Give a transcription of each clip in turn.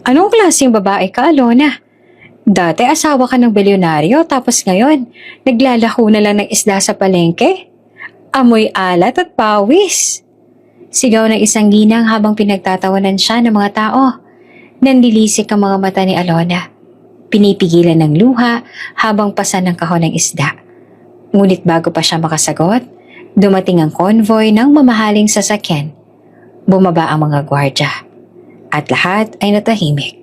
Anong klaseng babae ka, Alona? Dati asawa ka ng bilyonaryo tapos ngayon, naglalako na lang ng isda sa palengke? Amoy alat at pawis. Sigaw ng isang ginang habang pinagtatawanan siya ng mga tao. Nanlilisik ang mga mata ni Alona. Pinipigilan ng luha habang pasan ng kahon ng isda. Ngunit bago pa siya makasagot, dumating ang convoy ng mamahaling sasakyan. Bumaba ang mga gwardya. At lahat ay natahimik.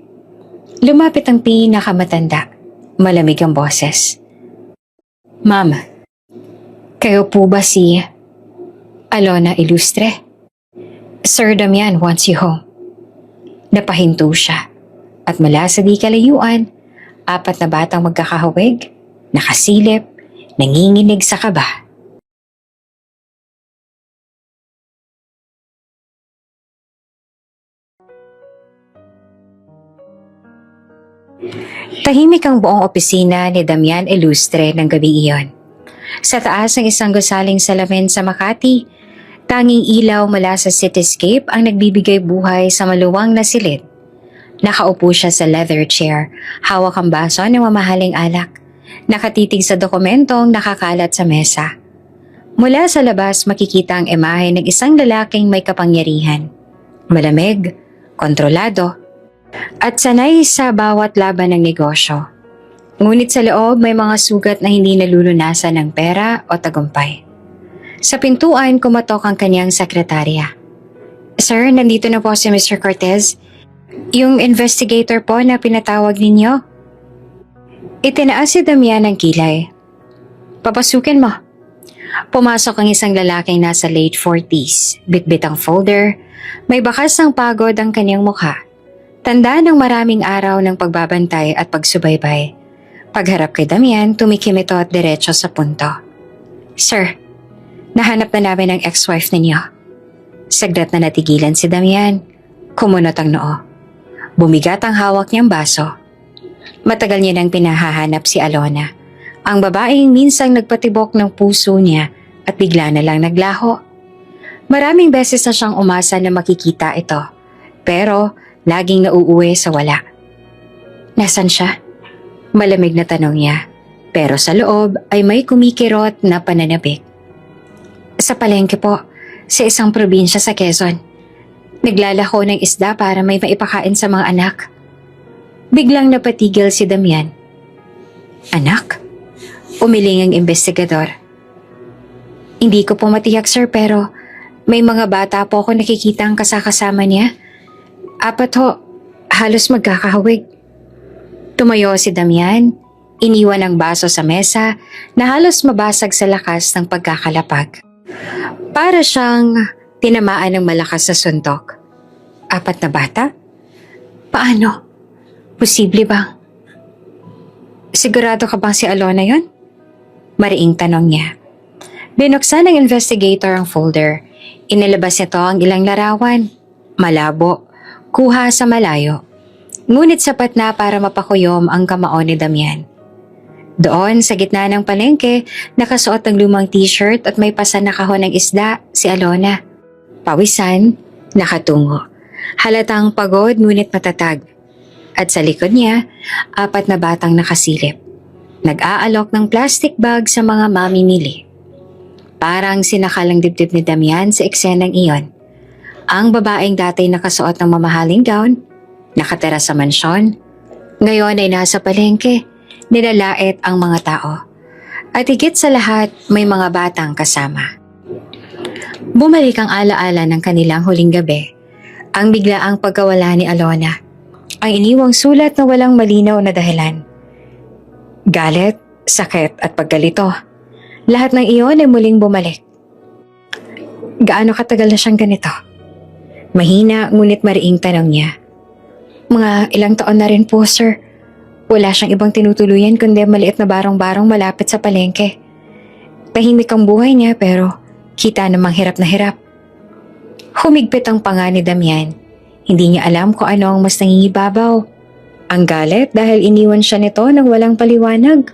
Lumapit ang pinakamatanda. Malamig ang boses. Ma'am, kayo po ba si Alona Ilustre? Sir Damian wants you home. Napahinto siya. At mula sa di kalayuan, 4 na batang magkakahawig, nakasilip, nanginginig sa kaba. Tahimik ang buong opisina ni Damian Ilustre ng gabi iyon. Sa taas ng isang gusaling salamin sa Makati, tanging ilaw mula sa cityscape ang nagbibigay buhay sa maluwang na silid. Nakaupo siya sa leather chair, hawak ang baso ng mamahaling alak, nakatitig sa dokumentong nakakalat sa mesa. Mula sa labas makikita ang imahe ng isang lalaking may kapangyarihan. Malamig, kontrolado, at sanay sa bawat laban ng negosyo. Ngunit sa loob may mga sugat na hindi nalulunasan ng pera o tagumpay. Sa pintuan kumatok ang kanyang sekretarya. Sir, nandito na po si Mr. Cortez. Yung investigator po na pinatawag ninyo. Itinaas si Damian ng kilay. Papasukin mo. Pumasok ang isang lalaking nasa late 40s, bitbit ang folder, may bakas ng pagod ang kanyang mukha. Tanda ng maraming araw ng pagbabantay at pagsubaybay. Pagharap kay Damian, tumikim ito at diretso sa punto. Sir, nahanap na namin ang ex-wife ninyo. Saglit na natigilan si Damian. Kumunot ang noo. Bumigat ang hawak niyang baso. Matagal niya nang pinahahanap si Alona, ang babaeng minsang nagpatibok ng puso niya at bigla na lang naglaho. Maraming beses na siyang umasa na makikita ito, pero laging nauuwi sa wala. Nasaan siya? Malamig na tanong niya, pero sa loob ay may kumikirot na pananabik. Sa palengke po, sa isang probinsya sa Quezon. Naglalako ng isda para may maipakain sa mga anak. Biglang napatigil si Damian. Anak? Umiling ang investigador. Hindi ko po matiyak sir pero may mga bata po ako nakikita ang kasakasama niya. 4 ho, halos magkakahawig. Tumayo si Damian, iniwan ang baso sa mesa na halos mabasag sa lakas ng pagkakalapag. Para siyang tinamaan ng malakas sa suntok. 4 na bata? Paano? Posible bang? Sigurado ka bang si Alona yon? Mariing tanong niya. Binuksan ng investigator ang folder. Inilabas nito ang ilang larawan. Malabo, kuha sa malayo. Ngunit sapat na para mapakuyom ang kamao ni Damian. Doon sa gitna ng palengke, nakasuot ng lumang t-shirt at may pasan na kahon ng isda, si Alona. Pawisan, nakatungo. Halatang pagod ngunit matatag. At sa likod niya, 4 na batang nakasilip. Nag-aalok ng plastic bag sa mga mamimili. Parang sinakalang dibdib ni Damian sa eksenang iyon. Ang babaeng dati nakasuot ng mamahaling gown, nakatira sa mansyon, ngayon ay nasa palengke. Nilalait ang mga tao. At higit sa lahat, may mga batang kasama. Bumalik ang alaala ng kanilang huling gabi. Ang biglaang pagkawala ni Alona. Ang iniwang sulat na walang malinaw na dahilan. Galit, sakit at pagkalito. Lahat ng iyon ay muling bumalik. Gaano katagal na siyang ganito? Mahina ngunit mariing tanong niya. Mga ilang taon na rin po, sir. Wala siyang ibang tinutuluyan kundi maliit na barong-barong malapit sa palengke. Tahimik ang buhay niya pero kita namang hirap na hirap. Humigpit ang panga ni Damian. Hindi niya alam kung ano ang mas nangingibabaw. Ang galit dahil iniwan siya nito ng walang paliwanag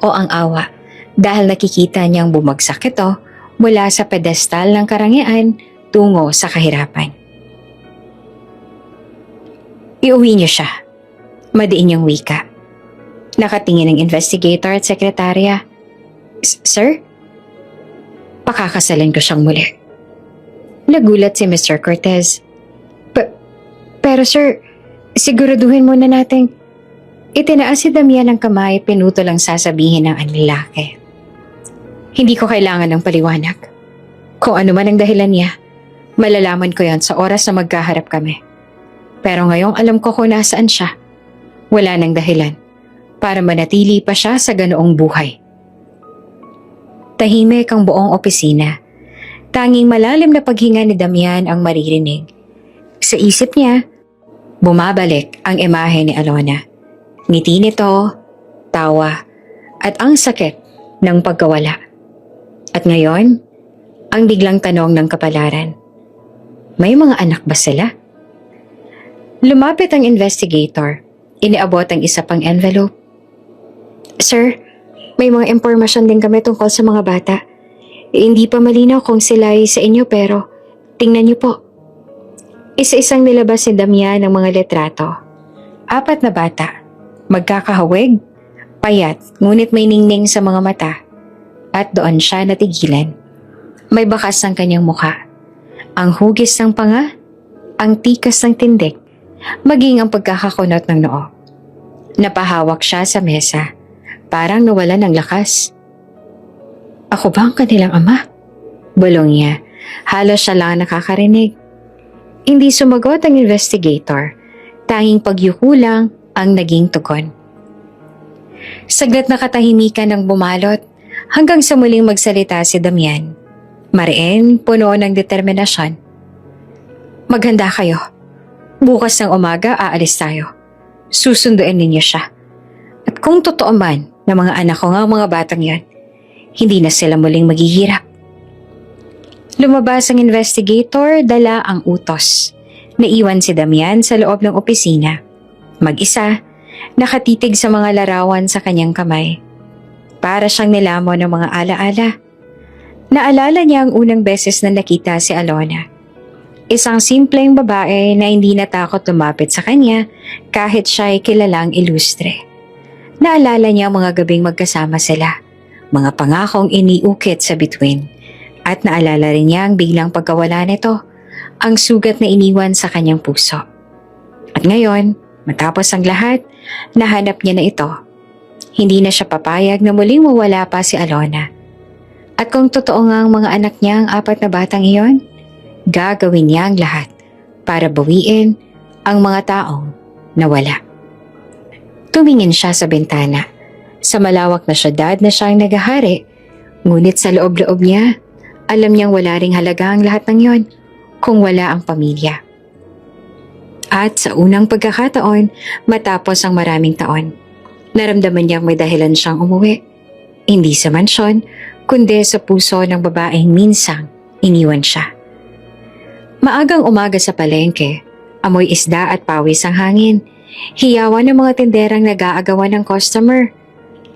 o ang awa dahil nakikita niyang bumagsak ito mula sa pedestal ng karangyaan tungo sa kahirapan. Iuwi niyo siya. Madiin yung wika. Nakatingin ng investigator at sekretarya. Sir? Pakakasalan ko siyang muli. Nagulat si Mr. Cortez. Pero sir, siguraduhin muna nating itinaas si Damian ng kamay, pinuto lang sasabihin ng ang lalaki. Hindi ko kailangan ng paliwanag. Kung ano man ang dahilan niya, malalaman ko yan sa oras na magkaharap kami. Pero ngayong alam ko kung nasaan siya, wala nang dahilan para manatili pa siya sa ganoong buhay. Tahimik ang buong opisina. Tanging malalim na paghinga ni Damian ang maririnig. Sa isip niya, bumabalik ang imahe ni Alona. Ngiti nito, tawa, at ang sakit ng pagkawala. At ngayon, ang biglang tanong ng kapalaran. May mga anak ba sila? Lumapit ang investigator. Iniabot ang isa pang envelope. Sir, may mga impormasyon din kami tungkol sa mga bata. Hindi pa malinaw kung sila ay sa inyo pero tingnan niyo po. Isa-isang nilabas si Damian ng mga litrato. 4 na bata. Magkakahawig, payat, ngunit may ningning sa mga mata. At doon siya natigilan. May bakas ang kanyang mukha. Ang hugis ng panga, ang tikas ng tindig, maging ang pagkakakunot ng noo. Napahawak siya sa mesa. Parang nawalan ng lakas. Ako ba ang kanilang ama? Bulong niya. Halos siya lang nakakarinig. Hindi sumagot ang investigator. Tanging pagyuko lang ang naging tugon. Saglit na katahimikan ang bumalot hanggang sa muling magsalita si Damian. Mariin, puno ng determinasyon. Maghanda kayo. Bukas ng umaga aalis tayo. Susunduin ninyo siya. At kung totoo man na mga anak ko nga mga batang yan, hindi na sila muling maghihirap. Lumabas ang investigator, dala ang utos. Naiwan si Damian sa loob ng opisina. Mag-isa, nakatitig sa mga larawan sa kanyang kamay. Para siyang nilamon ng mga alaala. Naalala niya ang unang beses na nakita si Alona. Isang simpleng babae na hindi natakot lumapit sa kanya kahit siya ay kilalang ilustre. Naalala niya ang mga gabing magkasama sila, mga pangakong iniukit sa bituin. At naalala rin niya ang biglang pagkawala nito, ang sugat na iniwan sa kanyang puso. At ngayon, matapos ang lahat, nahanap niya na ito. Hindi na siya papayag na muling mawala pa si Alona. At kung totoo nga ang mga anak niya ang 4 na batang iyon, gagawin niya ang lahat para bawiin ang mga taong nawala. Tumingin siya sa bintana. Sa malawak na syudad na siyang nagahari, ngunit sa loob-loob niya, alam niyang wala ring halaga ang lahat ng yon kung wala ang pamilya. At sa unang pagkakataon, matapos ang maraming taon, naramdaman niyang may dahilan siyang umuwi. Hindi sa mansyon, kundi sa puso ng babaeng minsang iniwan siya. Maagang umaga sa palengke, amoy isda at pawis ang hangin. Hiyawan ng mga tinderang nag-aagawan ng customer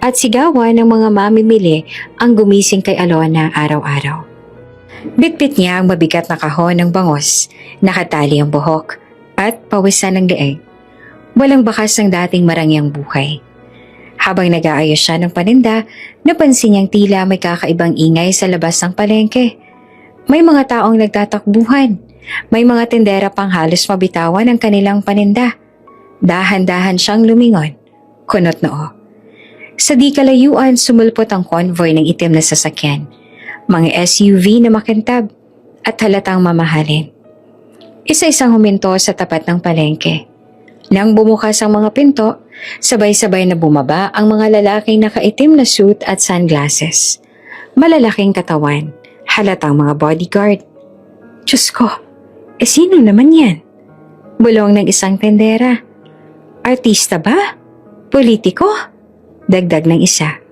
at sigawan ng mga mamimili ang gumising kay Alona araw-araw. Bitbit niya ang mabigat na kahon ng bangos, nakatali ang buhok at pawisan ng leeg. Walang bakas ng dating marangyang buhay. Habang nag-aayos siya ng paninda, napansin niyang tila may kakaibang ingay sa labas ng palengke. May mga taong nagtatakbuhan. May mga tindera pang halos mabitawan ang kanilang paninda. Dahan-dahan siyang lumingon, kunot noo. Sa di kalayuan, sumulpot ang convoy ng itim na sasakyan. Mga SUV na makintab at halatang mamahalin. Isa-isang huminto sa tapat ng palengke. Nang bumukas ang mga pinto, sabay-sabay na bumaba ang mga lalaking nakaitim na suit at sunglasses. Malalaking katawan, halatang mga bodyguard. Diyos ko, sino naman yan? Bulong ng isang tendera. Artista ba? Politiko? Dagdag ng isa.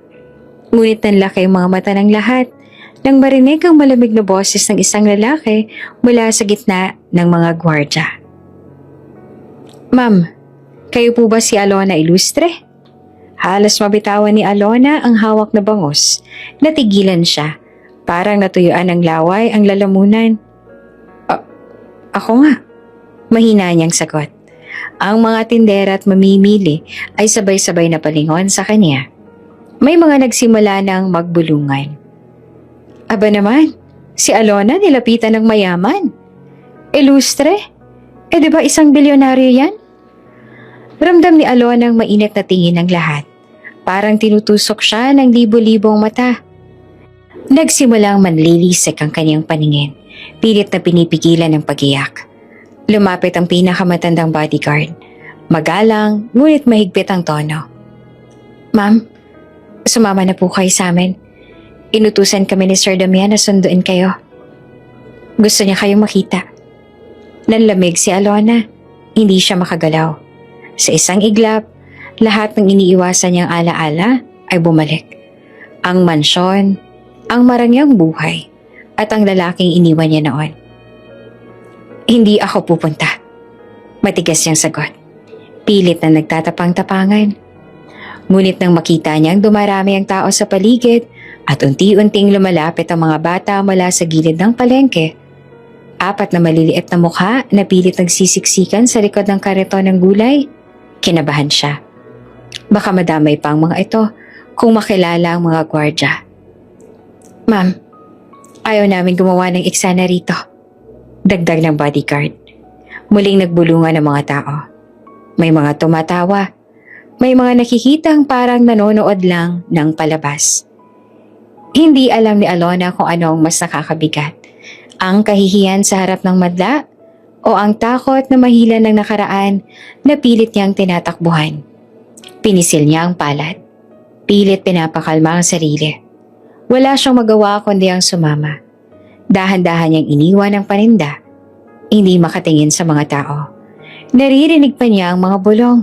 Ngunit nanlaki ang mga mata ng lahat nang marinig ang malamig na boses ng isang lalaki mula sa gitna ng mga gwardya. Ma'am, kayo po ba si Alona Ilustre? Halos mabitawan ni Alona ang hawak na bangos. Natigilan siya. Parang natuyuan ng laway ang lalamunan. Ako nga. Mahina niyang sagot. Ang mga tindera at mamimili ay sabay-sabay na palingon sa kanya. May mga nagsimula ng magbulungan. Aba naman, si Alona nilapitan ng mayaman. Ilustre? Di ba isang bilyonaryo yan? Ramdam ni Alona ang mainit na tingin ng lahat. Parang tinutusok siya ng libo-libong mata. Nagsimulang manlilisik ang kanyang paningin. Pilit na pinipigilan ng pag-iyak. Lumapit ang pinakamatandang bodyguard. Magalang, ngunit mahigpit ang tono. Ma'am, sumama na po kayo sa amin. Inutusan kami ni Sir Damian na sunduin kayo. Gusto niya kayong makita. Nanlamig si Alona. Hindi siya makagalaw. Sa isang iglap, lahat ng iniiwasan niyang alaala ay bumalik. Ang mansyon, ang marangyang buhay, at ang lalaking iniwan niya noon. Hindi ako pupunta. Matigas niyang sagot. Pilit na nagtatapang-tapangan. Ngunit nang makita niyang dumarami ang tao sa paligid at unti-unting lumalapit ang mga bata mula sa gilid ng palengke, 4 na maliliit na mukha na pilit nagsisiksikan sa likod ng kariton ng gulay, kinabahan siya. Baka madamay pa ang mga ito kung makilala ang mga gwardya. Ma'am, ayaw namin gumawa ng eksena rito. Dagdag ng bodyguard. Muling nagbulungan ang mga tao. May mga tumatawa. May mga nakikitang parang nanonood lang ng palabas. Hindi alam ni Alona kung ano ang mas nakakabigat. Ang kahihiyan sa harap ng madla o ang takot na mahila ng nakaraan na pilit niyang tinatakbuhan. Pinisil niya ang palad. Pilit pinapakalma ang sarili. Wala siyang magawa kundi ang sumama. Dahan-dahan niyang iniwan ang paninda. Hindi makatingin sa mga tao. Naririnig pa niya ang mga bulong.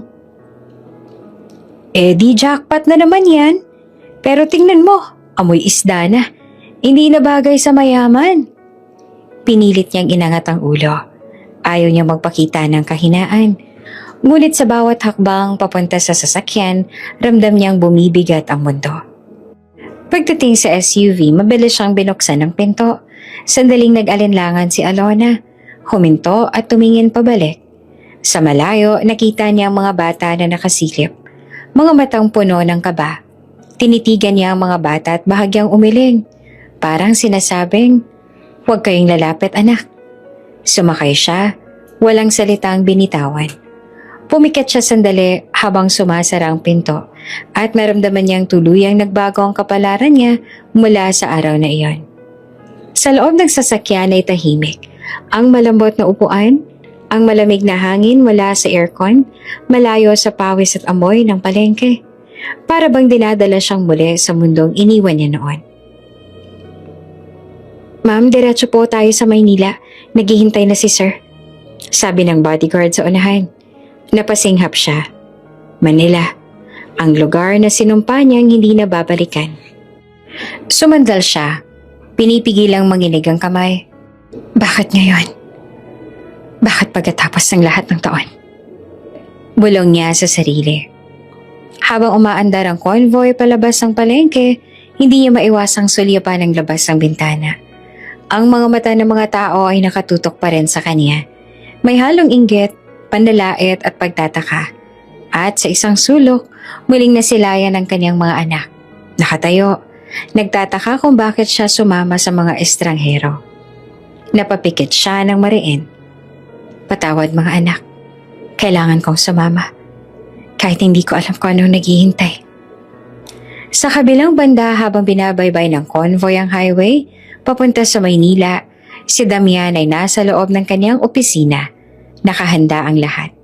Di jackpot na naman yan. Pero tingnan mo, amoy isda na. Hindi na bagay sa mayaman. Pinilit niyang inangat ang ulo. Ayaw niyang magpakita ng kahinaan. Ngunit sa bawat hakbang papunta sa sasakyan, ramdam niyang bumibigat ang mundo. Pagdating sa SUV, mabilis siyang binuksan ng pinto. Sandaling nag-alinlangan si Alona. Huminto at tumingin pabalik. Sa malayo, nakita niya ang mga bata na nakasilip. Mga matang puno ng kaba. Tinitigan niya ang mga bata at bahagyang umiling. Parang sinasabing, "Huwag kayong lalapit, anak." Sumakay siya, walang salitang binitawan. Pumikit siya sandali habang sumasara ang pinto at naramdaman niyang tuluyang nagbago ang kapalaran niya mula sa araw na iyon. Sa loob ng sasakyan ay tahimik. Ang malambot na upuan, ang malamig na hangin mula sa aircon, malayo sa pawis at amoy ng palengke. Para bang dinadala siyang muli sa mundong iniwan niya noon. Ma'am, diretso po tayo sa Maynila. Naghihintay na si Sir. Sabi ng bodyguard sa unahan. Napasinghap siya. Manila, ang lugar na sinumpa niyang hindi na babalikan. Sumandal siya. Pinipigilang manginig ang kamay. Bakit ngayon? Bakit pagkatapos ng lahat ng taon? Bulong niya sa sarili. Habang umaandar ang convoy palabas ng palengke, hindi niya maiwasang sulyapan ang labas ng bintana. Ang mga mata ng mga tao ay nakatutok pa rin sa kanya. May halong inggit, panlalait at pagtataka. At sa isang sulok, muling nasilayan ang kanyang mga anak. Nakatayo, nagtataka kung bakit siya sumama sa mga estranghero. Napapikit siya ng mariin. Patawad mga anak, kailangan kong sumama. Kahit hindi ko alam kung anong naghihintay. Sa kabilang banda habang binabaybay ng convoy ang highway, papunta sa Maynila, si Damian ay nasa loob ng kanyang opisina. Nakahanda ang lahat.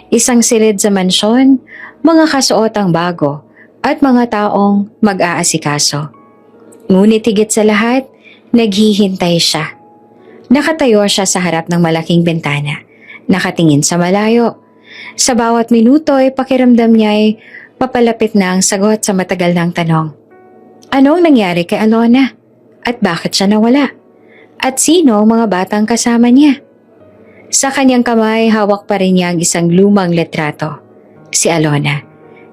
Isang silid sa mansyon, mga kasuotang bago, at mga taong mag-aasikaso. Ngunit higit sa lahat, naghihintay siya. Nakatayo siya sa harap ng malaking bintana, nakatingin sa malayo. Sa bawat minuto ay pakiramdam niya ay papalapit na ang sagot sa matagal ng tanong. Anong nangyari kay Alona? At bakit siya nawala? At sino ang mga batang kasama niya? Sa kanyang kamay, hawak pa rin niya ang isang lumang letrato. Si Alona,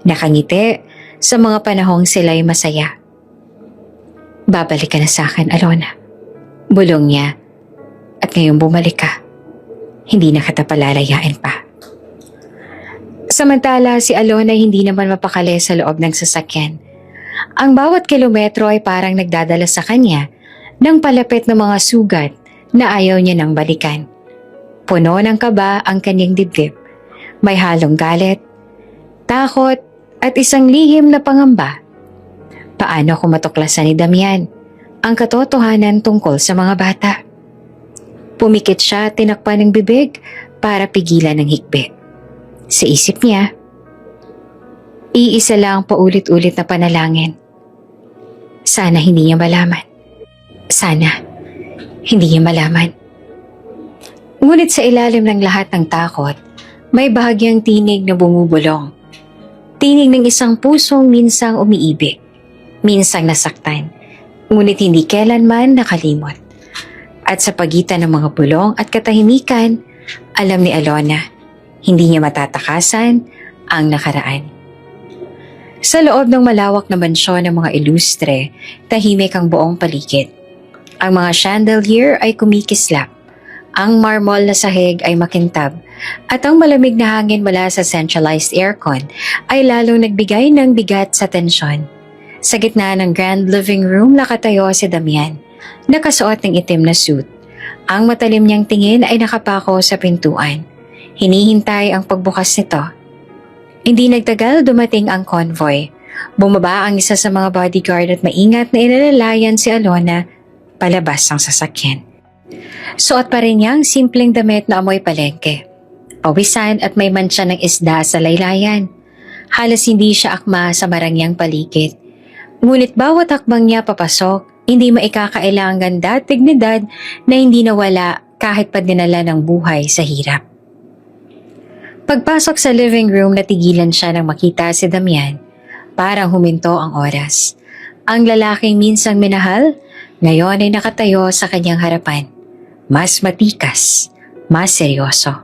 nakangiti sa mga panahong sila'y masaya. Babalik ka na sa akin, Alona. Bulong niya. At ngayong bumalik ka, hindi na kita palalayain pa. Samantala si Alona hindi naman mapakali sa loob ng sasakyan. Ang bawat kilometro ay parang nagdadala sa kanya ng palapit na mga sugat na ayaw niya nang balikan. Puno ng kaba ang kanyang dibdib. May halong galit, takot at isang lihim na pangamba. Paano kung matuklasan ni Damian ang katotohanan tungkol sa mga bata? Pumikit siya at tinakpan ng bibig para pigilan ng hikbi. Sa isip niya, iisa lang paulit-ulit na panalangin. Sana hindi niya malaman. Sana hindi niya malaman. Ngunit sa ilalim ng lahat ng takot, may bahagyang tinig na bumubulong. Tinig ng isang pusong minsang umiibig, minsang nasaktan, ngunit hindi kailanman nakalimot. At sa pagitan ng mga bulong at katahimikan, alam ni Alona, hindi niya matatakasan ang nakaraan. Sa loob ng malawak na mansyon ng mga ilustre, tahimik ang buong paligid. Ang mga chandelier ay kumikislap. Ang marmol na sahig ay makintab at ang malamig na hangin mula sa centralized aircon ay lalong nagbigay ng bigat sa tensyon. Sa gitna ng grand living room nakatayo si Damian, nakasuot ng itim na suit. Ang matalim niyang tingin ay nakapako sa pintuan. Hinihintay ang pagbukas nito. Hindi nagtagal dumating ang convoy. Bumaba ang isa sa mga bodyguard at maingat na inalalayan si Alona palabas ng sasakyan. Suot pa rin niyang simpleng damit na amoy palengke. Pawisan at may mantsa ng isda sa laylayan. Halos hindi siya akma sa marangyang paligid. Ngunit bawat hakbang niya papasok, hindi maikakaila ang ganda at dignidad na hindi nawala kahit pa dinala ng buhay sa hirap. Pagpasok sa living room, natigilan siya nang makita si Damian. Parang huminto ang oras. Ang lalaking minsang minahal, ngayon ay nakatayo sa kanyang harapan. Mas matikas, mas seryoso,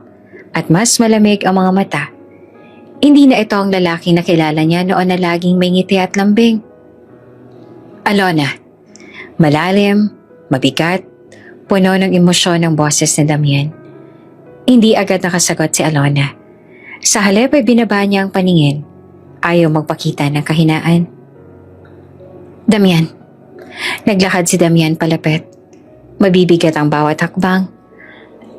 at mas malamig ang mga mata. Hindi na ito ang lalaking nakilala niya noon na laging may ngiti at lambing. Alona, malalim, mabigat, puno ng emosyon ng boses ni Damian. Hindi agad nakasagot si Alona. Sa halip ay binaba niya ang paningin. Ayaw magpakita ng kahinaan. Damian. Naglakad si Damian palapit. Mabibigat ang bawat hakbang.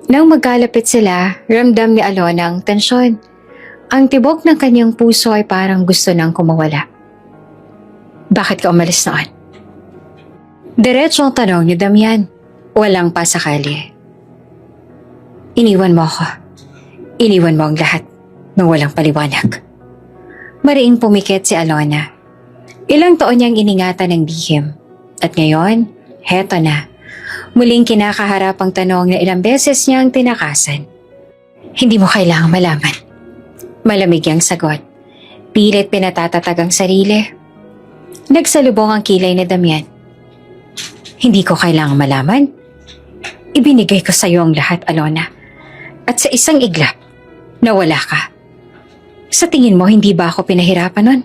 Nang magkalapit sila, ramdam ni Alona ang tensyon. Ang tibok ng kanyang puso ay parang gusto nang kumawala. Bakit ka umalis noon? Diretso ang tanong ni Damian. Walang pasakali. Iniwan mo ako. Iniwan mo ang lahat nang walang paliwanag. Mariing pumikit si Alona. Ilang taon niyang iningatan ng lihim. At ngayon, heto na. Muling kinakaharap ang tanong na ilang beses niyang tinakasan. Hindi mo kailangang malaman. Malamig ang sagot. Pilit pinatatatag ang sarili. Nagsalubong ang kilay ni Damian. Hindi ko kailangang malaman. Ibinigay ko sa iyo ang lahat, Alona. At sa isang iglap, nawala ka. Sa tingin mo, hindi ba ako pinahirapan nun?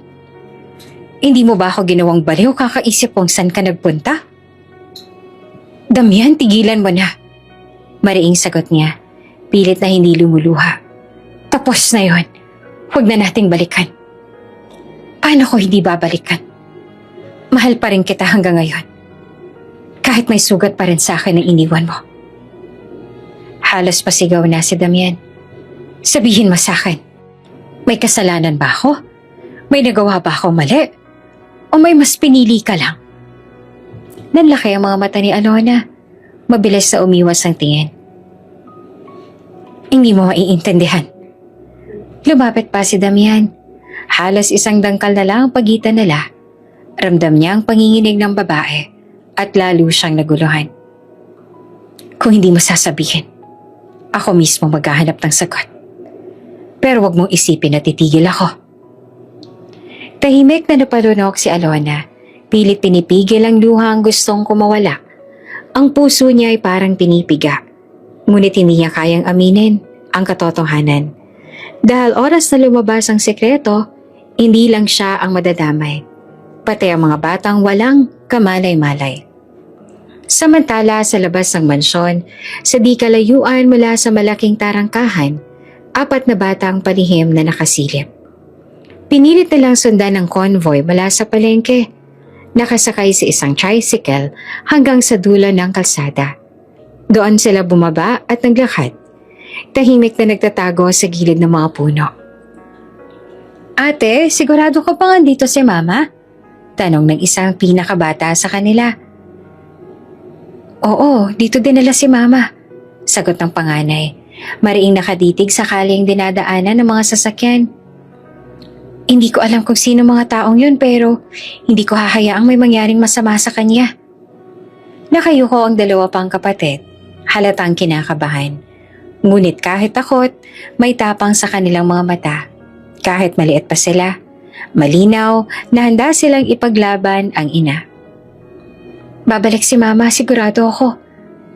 Hindi mo ba ako ginawang baliw kakaisip kung saan ka nagpunta? Damian, tigilan mo na. Mariing sagot niya, pilit na hindi lumuluha. Tapos na yon. Huwag na nating balikan. Paano ko hindi babalikan? Mahal pa rin kita hanggang ngayon. Kahit may sugat pa rin sa akin ang iniwan mo. Halos pasigaw na si Damian. Sabihin mo sa akin, may kasalanan ba ako? May nagawa ba ako mali? O may mas pinili ka lang? Nanlaki ang mga mata ni Alona. Mabilis na umiwas ang tingin. Hindi mo maiintindihan. Lumapit pa si Damian. Halos isang dangkal na lang ang pagitan nila. Ramdam niya ang panginginig ng babae at lalo siyang naguluhan. Kung hindi mo sasabihin, ako mismo maghahanap ng sagot. Pero wag mong isipin na titigil ako. Tahimik na napalunok si Alona. Pilit pinipigil ang luhang gustong kumawala. Ang puso niya ay parang pinipiga. Ngunit hindi niya kayang aminin ang katotohanan. Dahil oras na lumabas ang sekreto, hindi lang siya ang madadamay. Pati ang mga batang walang kamalay-malay. Samantala sa labas ng mansyon, sa di kalayuan mula sa malaking tarangkahan, 4 na batang palihim na nakasilip. Pinilit nilang sundan ng convoy mula sa palengke. Nakasakay sa isang tricycle hanggang sa dulo ng kalsada. Doon sila bumaba at naglakad. Tahimik na nagtatago sa gilid ng mga puno. "Ate, sigurado ka pa nga dito si Mama?" Tanong ng isang pinakabata sa kanila. "Oo, dito dinala si Mama," sagot ng panganay. Mariing nakaditig sakaling dinadaanan ng mga sasakyan. "Hindi ko alam kung sino mga taong yun pero hindi ko hahayaang may mangyaring masama sa kanya." Nakayuko ang dalawa pang kapatid, halatang kinakabahan. Ngunit kahit takot, may tapang sa kanilang mga mata. Kahit maliit pa sila, malinaw na handa silang ipaglaban ang ina. "Babalik si Mama, sigurado ako,"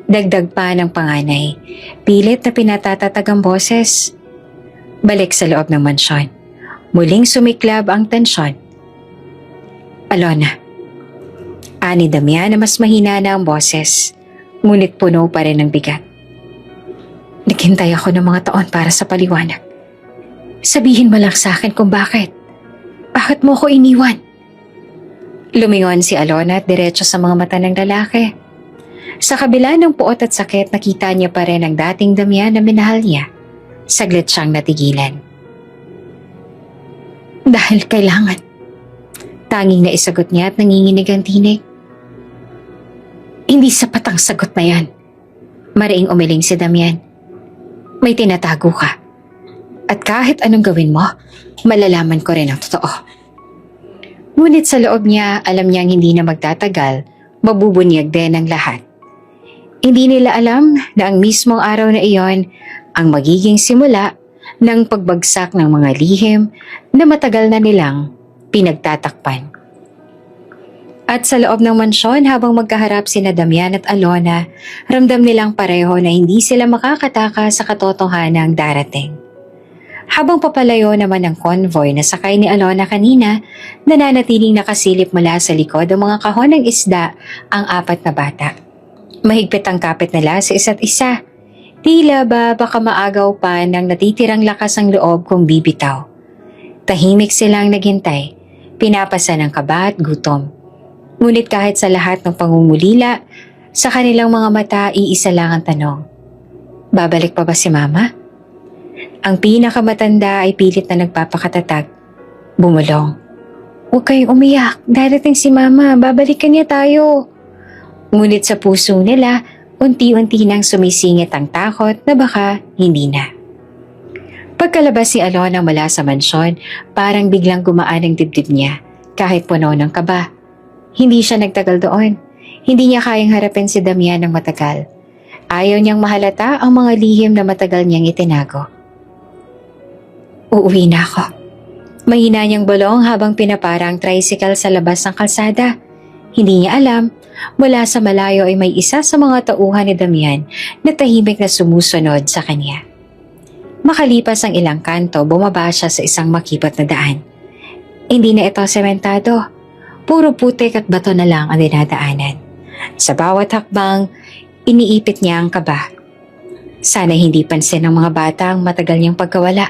dagdag pa ng panganay. Pilit na pinatatatag ang boses. Balik sa loob ng mansyon. Muling sumiklab ang tensyon. "Alona," ani Damian na mas mahina na ang boses, ngunit puno pa rin ng bigat. "Naghintay ako ng mga taon para sa paliwanag. Sabihin mo lang sa akin kung bakit. Bakit mo ko iniwan?" Lumingon si Alona at diretso sa mga mata ng lalaki. Sa kabila ng puot at sakit, nakita niya pa rin ang dating Damian na minahal niya. Saglit siyang natigilan. "Dahil kailangan." Tanging naisagot niya at nanginginig ang tinig. "Hindi sapat ang sagot na yan." Mariing umiling si Damian. "May tinatago ka. At kahit anong gawin mo, malalaman ko rin ang totoo." Ngunit sa loob niya, alam niyang hindi na magtatagal, mabubunyag din ang lahat. Hindi nila alam na ang mismong araw na iyon ang magiging simula ng pagbagsak ng mga lihim na matagal na nilang pinagtatakpan. At sa loob ng mansyon, habang magkaharap sina Damian at Alona, ramdam nilang pareho na hindi sila makakataka sa katotohanang darating. Habang papalayo naman ang convoy na sakay ni Alona kanina, nananatiling nakasilip mula sa likod ang mga kahon ng isda ang 4 na bata. Mahigpit ang kapit nila sa isa't isa. Tila ba baka maagaw pa ng natitirang lakas ang loob kung bibitaw. Tahimik silang naghintay, pinapasa ng kaba at gutom. Ngunit kahit sa lahat ng pangungulila, sa kanilang mga mata iisa lang ang tanong. Babalik pa ba si Mama? Ang pinakamatanda ay pilit na nagpapakatatag. Bumulong. "Huwag kayong umiyak, darating si Mama, babalikan niya tayo." Ngunit sa puso nila, unti-unti nang sumisingit ang takot na baka hindi na. Pagkalabas si Alona mula sa mansyon, parang biglang gumaan ang dibdib niya, kahit puno ng kaba. Hindi siya nagtagal doon. Hindi niya kayang harapin si Damian ng matagal. Ayaw niyang mahalata ang mga lihim na matagal niyang itinago. "Uuwi na ako." Mahina niyang bulong habang pinapara ang tricycle sa labas ng kalsada. Hindi niya alam, mula sa malayo ay may isa sa mga tauhan ni Damian na tahimik na sumusunod sa kanya. Makalipas ang ilang kanto, bumaba siya sa isang makipot na daan. Hindi na ito sementado. Puro putik at bato na lang ang dinadaanan. Sa bawat hakbang, iniipit niya ang kaba. Sana hindi pansin ng mga bata ang matagal niyang pagkawala.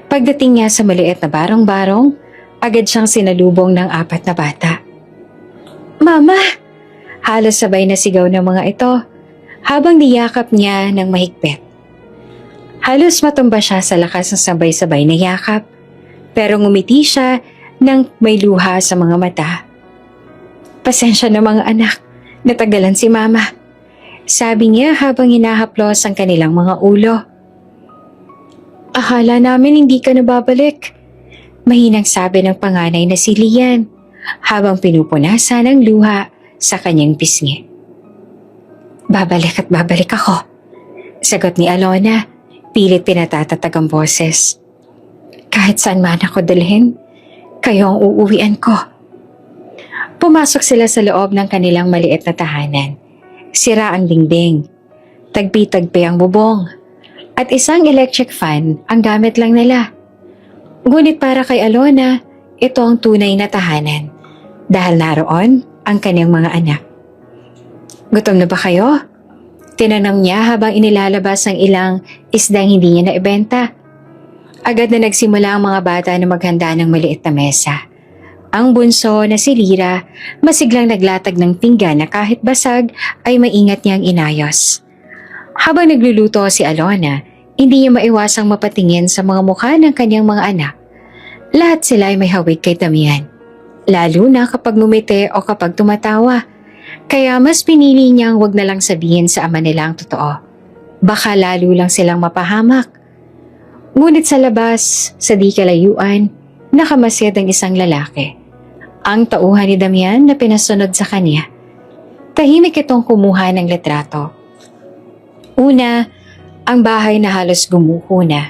Pagdating niya sa maliit na barong-barong, agad siyang sinalubong ng 4 na bata. "Mama!" Halos sabay na sigaw ng mga ito habang niyakap niya ng mahigpit. Halos matumba siya sa lakas ng sabay-sabay na yakap, pero ngumiti siya nang may luha sa mga mata. "Pasensya na mga anak, natagalan si Mama," sabi niya habang hinahaplos ang kanilang mga ulo. "Akala namin hindi ka nababalik," mahinang sabi ng panganay na si Lian habang pinupunasan ng luha sa kanyang pisngi. "Babalik at babalik ako," sagot ni Alona, pilit pinatatatag ang boses. "Kahit saan man ako dalhin, kayo ang uuwian ko." Pumasok sila sa loob ng kanilang maliit na tahanan. Sira ang dingding, tagpi-tagpi ang bubong, at isang electric fan ang gamit lang nila. Ngunit para kay Alona, ito ang tunay na tahanan dahil naroon ang kanyang mga anak. "Gutom na ba kayo?" Tinanong niya habang inilalabas ang ilang isdang hindi niya naibenta. Agad na nagsimula ang mga bata na maghanda ng maliit na mesa. Ang bunso na si Lyra, masiglang naglatag ng pinggan na kahit basag ay maingat niyang inayos. Habang nagluluto si Alona, hindi niya maiwasang mapatingin sa mga mukha ng kanyang mga anak. Lahat sila ay may hawig kay Damian, lalo na kapag ngumiti o kapag tumatawa. Kaya mas pinili niyang wag na lang sabihin sa ama nila ang totoo. Baka lalo lang silang mapahamak. Ngunit sa labas, sa di kalayuan, nakamasid ang isang lalaki. Ang tauhan ni Damian na pinasunod sa kanya. Tahimik itong kumuha ng litrato. Una, ang bahay na halos gumuho na.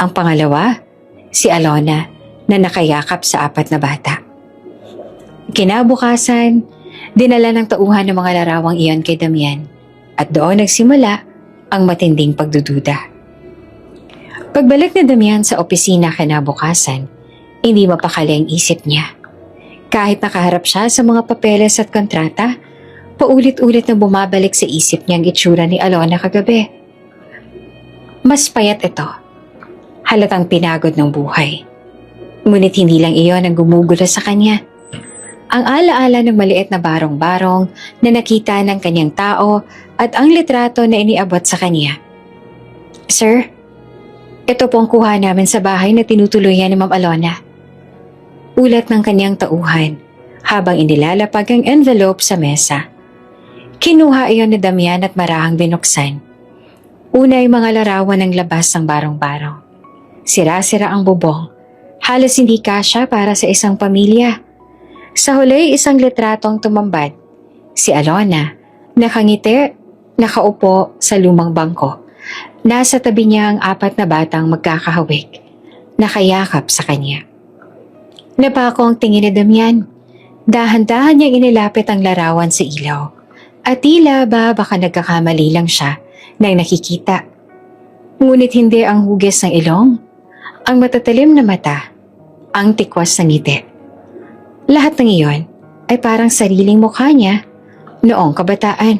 Ang pangalawa, si Alona na nakayakap sa 4 na bata. Kinabukasan, dinala ng tauhan ng mga larawang iyon kay Damian at doon nagsimula ang matinding pagdududa. Pagbalik ni Damian sa opisina kinabukasan, hindi mapakali ang isip niya. Kahit nakaharap siya sa mga papeles at kontrata, paulit-ulit na bumabalik sa isip niya ang itsura ni Alona kagabi. Mas payat ito. Halatang pinagod ng buhay. Ngunit hindi lang iyon ang gumugulo sa kanya. Ang alaala ng maliit na barong-barong na nakita ng kanyang tao at ang litrato na iniabot sa kanya. Sir, ito po ang kuha namin sa bahay na tinutuluyan ni Ma'am Alona. Ulat ng kanyang tauhan habang inilalapag ang envelope sa mesa. Kinuha iyon ni Damian at marahang binuksan. Una ay mga larawan ng labas ng barong-barong. Sira-sira ang bubong. Halos hindi kasya para sa isang pamilya. Sa huli, isang litratong tumambad. Si Alona, nakangiti, nakaupo sa lumang bangko. Nasa tabi niya ang 4 na batang magkakahawig, nakayakap sa kanya. Napako ang tingin ni Damian. Dahan-dahan niyang inilapit ang larawan sa ilaw. At tila ba baka nagkakamali lang siya nang nakikita. Ngunit hindi ang hugis ng ilong, ang matatalim na mata, ang tikwas ng ngiti. Lahat ng iyon ay parang sariling mukha niya noong kabataan.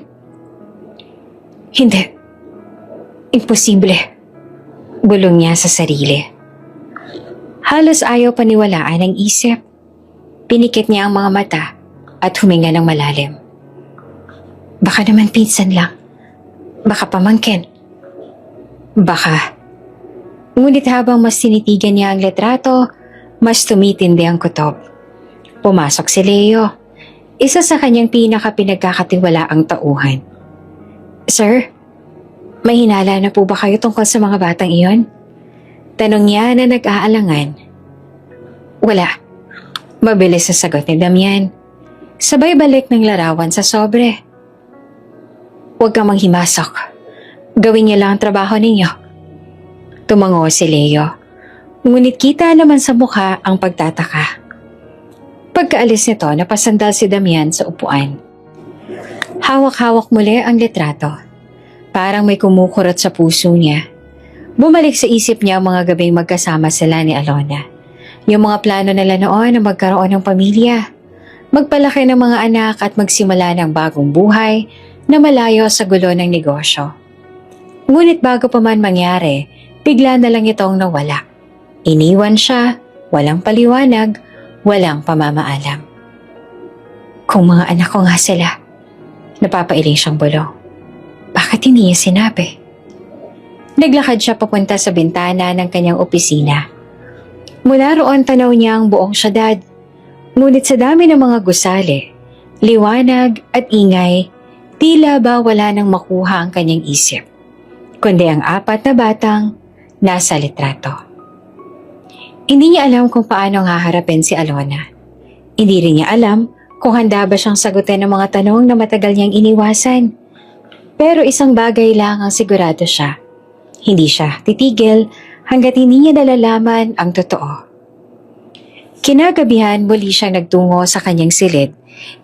Hindi. Imposible. Bulong niya sa sarili. Halos ayaw paniwalaan ang isip. Pinikit niya ang mga mata at huminga ng malalim. Baka naman pinsan lang. Baka pamangkin. Baka. Ngunit habang mas tinitigan niya ang litrato, mas tumitindi ang kutob. Pumasok si Leo, isa sa kanyang pinaka-pinagkakatiwalaang tauhan. Sir, may hinala na po ba kayo tungkol sa mga batang iyon? Tanong niya na nag-aalangan. Wala. Mabilis sa sagot ni Damian. Sabay balik ng larawan sa sobre. Huwag kang manghimasok. Gawin niyo lang ang trabaho ninyo. Tumango si Leo. Ngunit kita naman sa mukha ang pagtataka. Pagkaalis nito, napasandal si Damian sa upuan. Hawak-hawak muli ang litrato. Parang may kumukurot sa puso niya. Bumalik sa isip niya ang mga gabing magkasama sila ni Alona. Yung mga plano nila noon na magkaroon ng pamilya. Magpalaki ng mga anak at magsimula ng bagong buhay na malayo sa gulo ng negosyo. Ngunit bago pa man mangyari, bigla na lang itong nawala. Iniwan siya, walang paliwanag, walang pamamaalam. Kung mga anak ko nga sila, napapailing siyang bulong. Bakit hindi niya sinabi? Naglakad siya papunta sa bintana ng kanyang opisina. Mula roon tanaw niya ang buong syudad. Ngunit sa dami ng mga gusali, liwanag at ingay, tila ba wala nang makuha ang kanyang isip, kundi ang 4 na batang nasa litrato. Hindi niya alam kung paano haharapin si Alona. Hindi rin niya alam kung handa ba siyang sagutin ng mga tanong na matagal niyang iniwasan. Pero isang bagay lang ang sigurado siya. Hindi siya titigil hanggat hindi niya nalalaman ang totoo. Kinagabihan muli siyang nagtungo sa kanyang silid.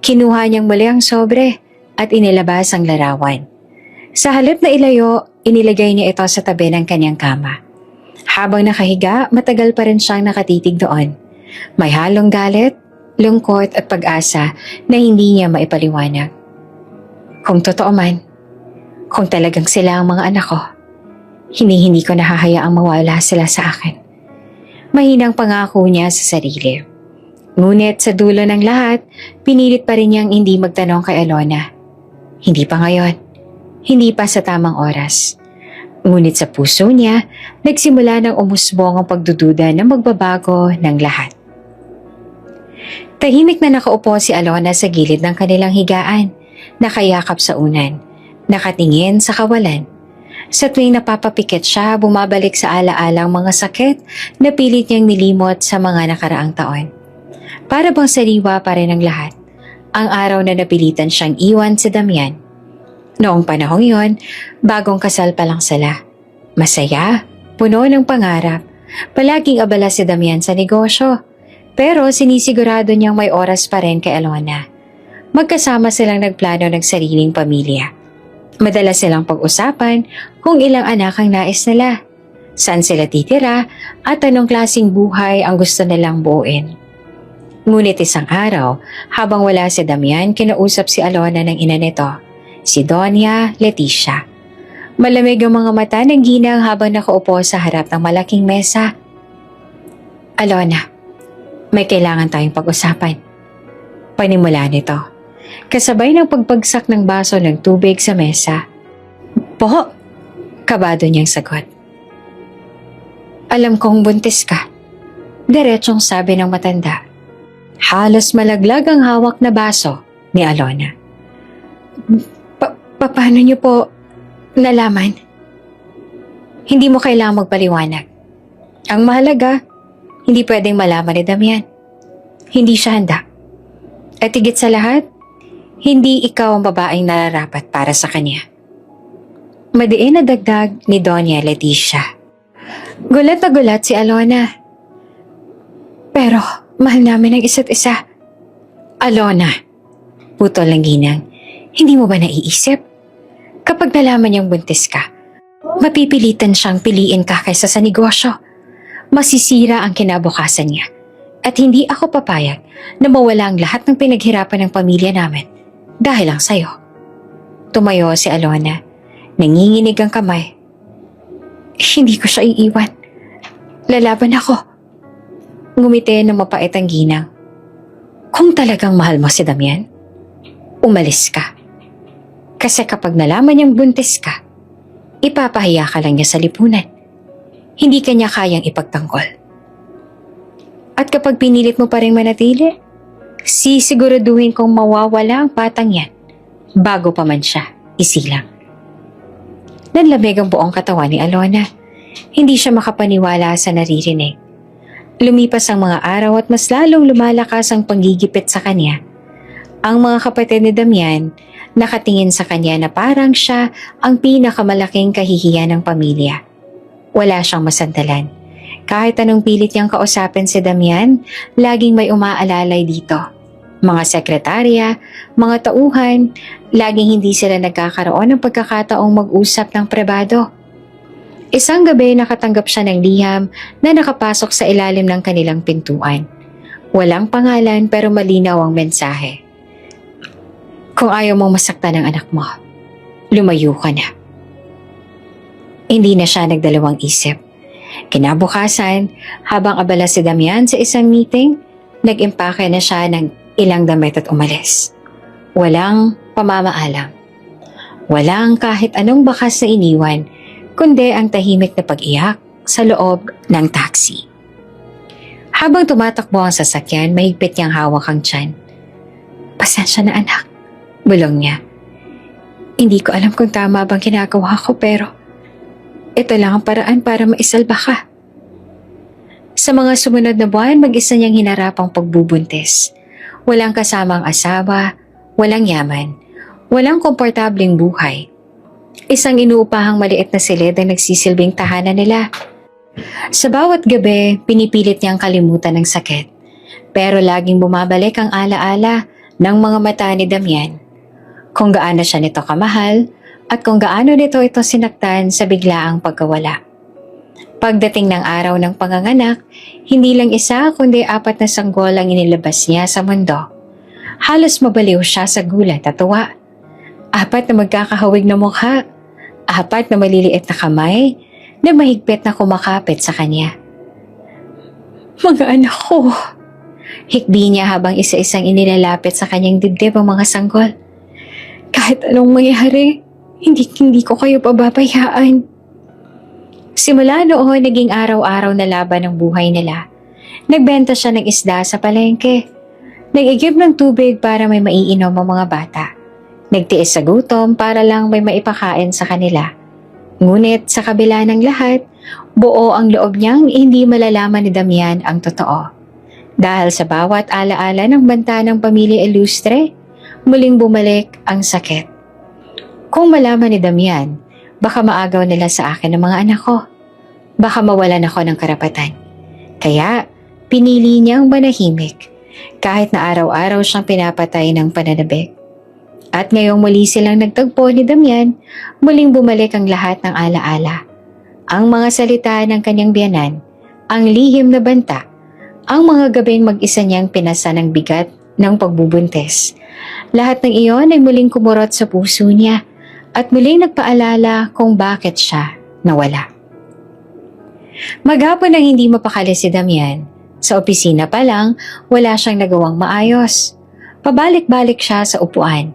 Kinuha niyang muli ang sobre at inilabas ang larawan. Sa halip na ilayo, inilagay niya ito sa tabi ng kanyang kama. Habang nakahiga, matagal pa rin siyang nakatitig doon. May halong galit, lungkot at pag-asa na hindi niya maipaliwanag. Kung totoo man, Kung talagang sila ang mga anak ko, hindi ko nahahayaang mawala sila sa akin. Mahinang pangako niya sa sarili. Ngunit sa dulo ng lahat, pinilit pa rin niyang hindi magtanong kay Alona. Hindi pa ngayon. Hindi pa sa tamang oras. Ngunit sa puso niya, nagsimula ng umusbong ang pagdududa na magbabago ng lahat. Tahimik na nakaupo si Alona sa gilid ng kanilang higaan, nakayakap sa unan, nakatingin sa kawalan. Sa tuwing napapapikit siya, bumabalik sa alaalang mga sakit na pilit niyang nilimot sa mga nakaraang taon. Para bang sariwa pa rin ang lahat, ang araw na napilitan siyang iwan si Damian. Noong panahong yon, bagong kasal pa lang sila. Masaya, puno ng pangarap, palaging abala si Damian sa negosyo. Pero sinisigurado niyang may oras pa rin kay Alona. Magkasama silang nagplano ng sariling pamilya. Madalas silang pag-usapan kung ilang anak ang nais nila, saan sila titira at anong klaseng buhay ang gusto nilang buuin. Ngunit isang araw, habang wala si Damian, kinausap si Alona ng ina nito, si Doña Leticia. Malamig ang mga mata ng ginang habang nakaupo sa harap ng malaking mesa. Alona, may kailangan tayong pag-usapan. Panimula nito, kasabay ng pagbagsak ng baso ng tubig sa mesa. Po, kabado niyang sagot. Alam kong buntis ka, diretsong sabi ng matanda. Halos malaglag ang hawak na baso ni Alona. Paano niyo po nalaman? Hindi mo kailangang magpaliwanag. Ang mahalaga, hindi pwedeng malaman ni Damian. Hindi siya handa. At higit sa lahat, hindi ikaw ang babaeng nararapat para sa kanya. Madiin na dagdag ni Doña Leticia. Gulat na gulat si Alona. Pero mahal namin ang isa't isa. Alona, putol ng ginang, hindi mo ba naiisip? Kapag nalaman niyang buntis ka, mapipilitan siyang piliin ka kaysa sa negosyo. Masisira ang kinabukasan niya. At hindi ako papayag na mawala ang lahat ng pinaghirapan ng pamilya namin dahil lang sa'yo. Tumayo si Alona. Nanginginig ang kamay. Hindi ko siya iiwan. Lalaban ako. Ngumiti ng mapait ang ginang. Kung talagang mahal mo si Damian, umalis ka. Kasi kapag nalaman niyang buntis ka, ipapahiya ka lang niya sa lipunan. Hindi ka niya kayang ipagtanggol. At kapag pinilit mo pa rin manatili, sisiguraduhin kong mawawala ang patang yan bago pa man siya isilang. Nanlamig ang buong katawan ni Alona. Hindi siya makapaniwala sa naririnig. Lumipas ang mga araw at mas lalong lumalakas ang panggigipit sa kanya. Ang mga kapatid ni Damian nakatingin sa kanya na parang siya ang pinakamalaking kahihiyan ng pamilya. Wala siyang masandalan. Kahit anong pilit niyang kausapin si Damian, laging may umaalalay dito. Mga sekretarya, mga tauhan, laging hindi sila nagkakaroon ng pagkakataong mag-usap ng pribado. Isang gabi nakatanggap siya ng liham na nakapasok sa ilalim ng kanilang pintuan. Walang pangalan pero malinaw ang mensahe. Kung ayaw mong masaktan ang anak mo, lumayo ka na. Hindi na siya nagdalawang isip. Kinabukasan, habang abala si Damian sa isang meeting, nag-impake na siya ng ilang damit at umalis. Walang pamamaalam. Walang kahit anong bakas na iniwan, kundi ang tahimik na pag-iyak sa loob ng taxi. Habang tumatakbo ang sasakyan, mahigpit niyang hawak ang tiyan. Pasensya na anak, bulong niya. Hindi ko alam kung tama bang ginagawa ko pero ito lang ang paraan para maisalba ka. Sa mga sumunod na buwan, mag-isa niyang hinarap ang pagbubuntis. Walang kasamang asawa, walang yaman, walang komportableng buhay. Isang inuupahang maliit na silid ang nagsisilbing tahanan nila. Sa bawat gabi, pinipilit niyang kalimutan ng sakit. Pero laging bumabalik ang alaala ng mga mata ni Damian. Kung gaano siya nito kamahal at kung gaano nito ito sinaktan sa biglaang pagkawala. Pagdating ng araw ng panganganak, hindi lang isa kundi 4 na sanggol ang inilabas niya sa mundo. Halos mabaliw siya sa gulat at tuwa. 4 na magkakahawig na mukha. Apat na maliliit na kamay na mahigpit na kumakapit sa kanya. Mga anak ko! Hikbi niya habang isa-isang inilalapit sa kanyang dibdib ang mga sanggol. Kahit anong mangyari, hindi ko kayo pababayaan. Simula noon, naging araw-araw na laban ng buhay nila. Nagbenta siya ng isda sa palengke. Nag-igib ng tubig para may maiinom ang mga bata. Nagtiis sa gutom para lang may maipakain sa kanila. Ngunit sa kabila ng lahat, buo ang loob niyang hindi malalaman ni Damian ang totoo. Dahil sa bawat alaala ng banta ng pamilya Ilustre, muling bumalik ang sakit. Kung malaman ni Damian, baka maagaw nila sa akin ng mga anak ko. Baka mawalan ako ng karapatan. Kaya, pinili niyang manahimik, kahit na araw-araw siyang pinapatay ng pananabik. At ngayong muli silang nagtagpo ni Damian, muling bumalik ang lahat ng alaala. Ang mga salita ng kanyang biyanan, ang lihim na banta, ang mga gabing mag-isa niyang pinasa ng bigat ng pagbubuntis. Lahat ng iyon ay muling kumurot sa puso niya at muling nagpaalala kung bakit siya nawala. Maghapon nang hindi mapakali si Damian. Sa opisina pa lang, wala siyang nagawang maayos. Pabalik-balik siya sa upuan.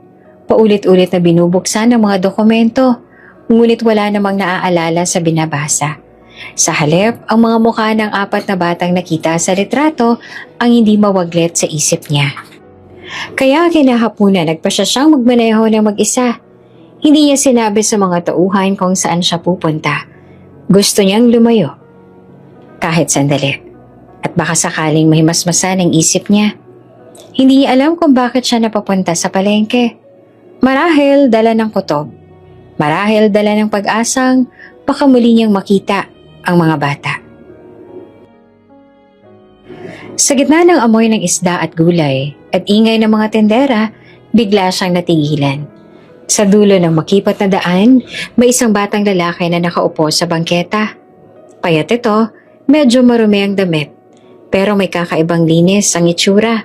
Paulit-ulit na binubuksan ang mga dokumento, ngunit wala namang naaalala sa binabasa. Sa halip, ang mga mukha ng apat na batang nakita sa litrato ang hindi mawaglit sa isip niya. Kaya kinahapunan nagpasya siyang magmaneho ng mag-isa. Hindi niya sinabi sa mga tauhan kung saan siya pupunta. Gusto niyang lumayo. Kahit sandali. At baka sakaling mahimasmasan ang isip niya. Hindi niya alam kung bakit siya napapunta sa palengke. Marahil dala ng kutob. Marahil dala ng pag-asang baka muli niyang makita ang mga bata. Sa gitna ng amoy ng isda at gulay at ingay ng mga tendera, bigla siyang natigilan. Sa dulo ng makipot na daan, may isang batang lalaki na nakaupo sa bangketa. Payat ito, medyo marumi ang damit, pero may kakaibang linis ang itsura.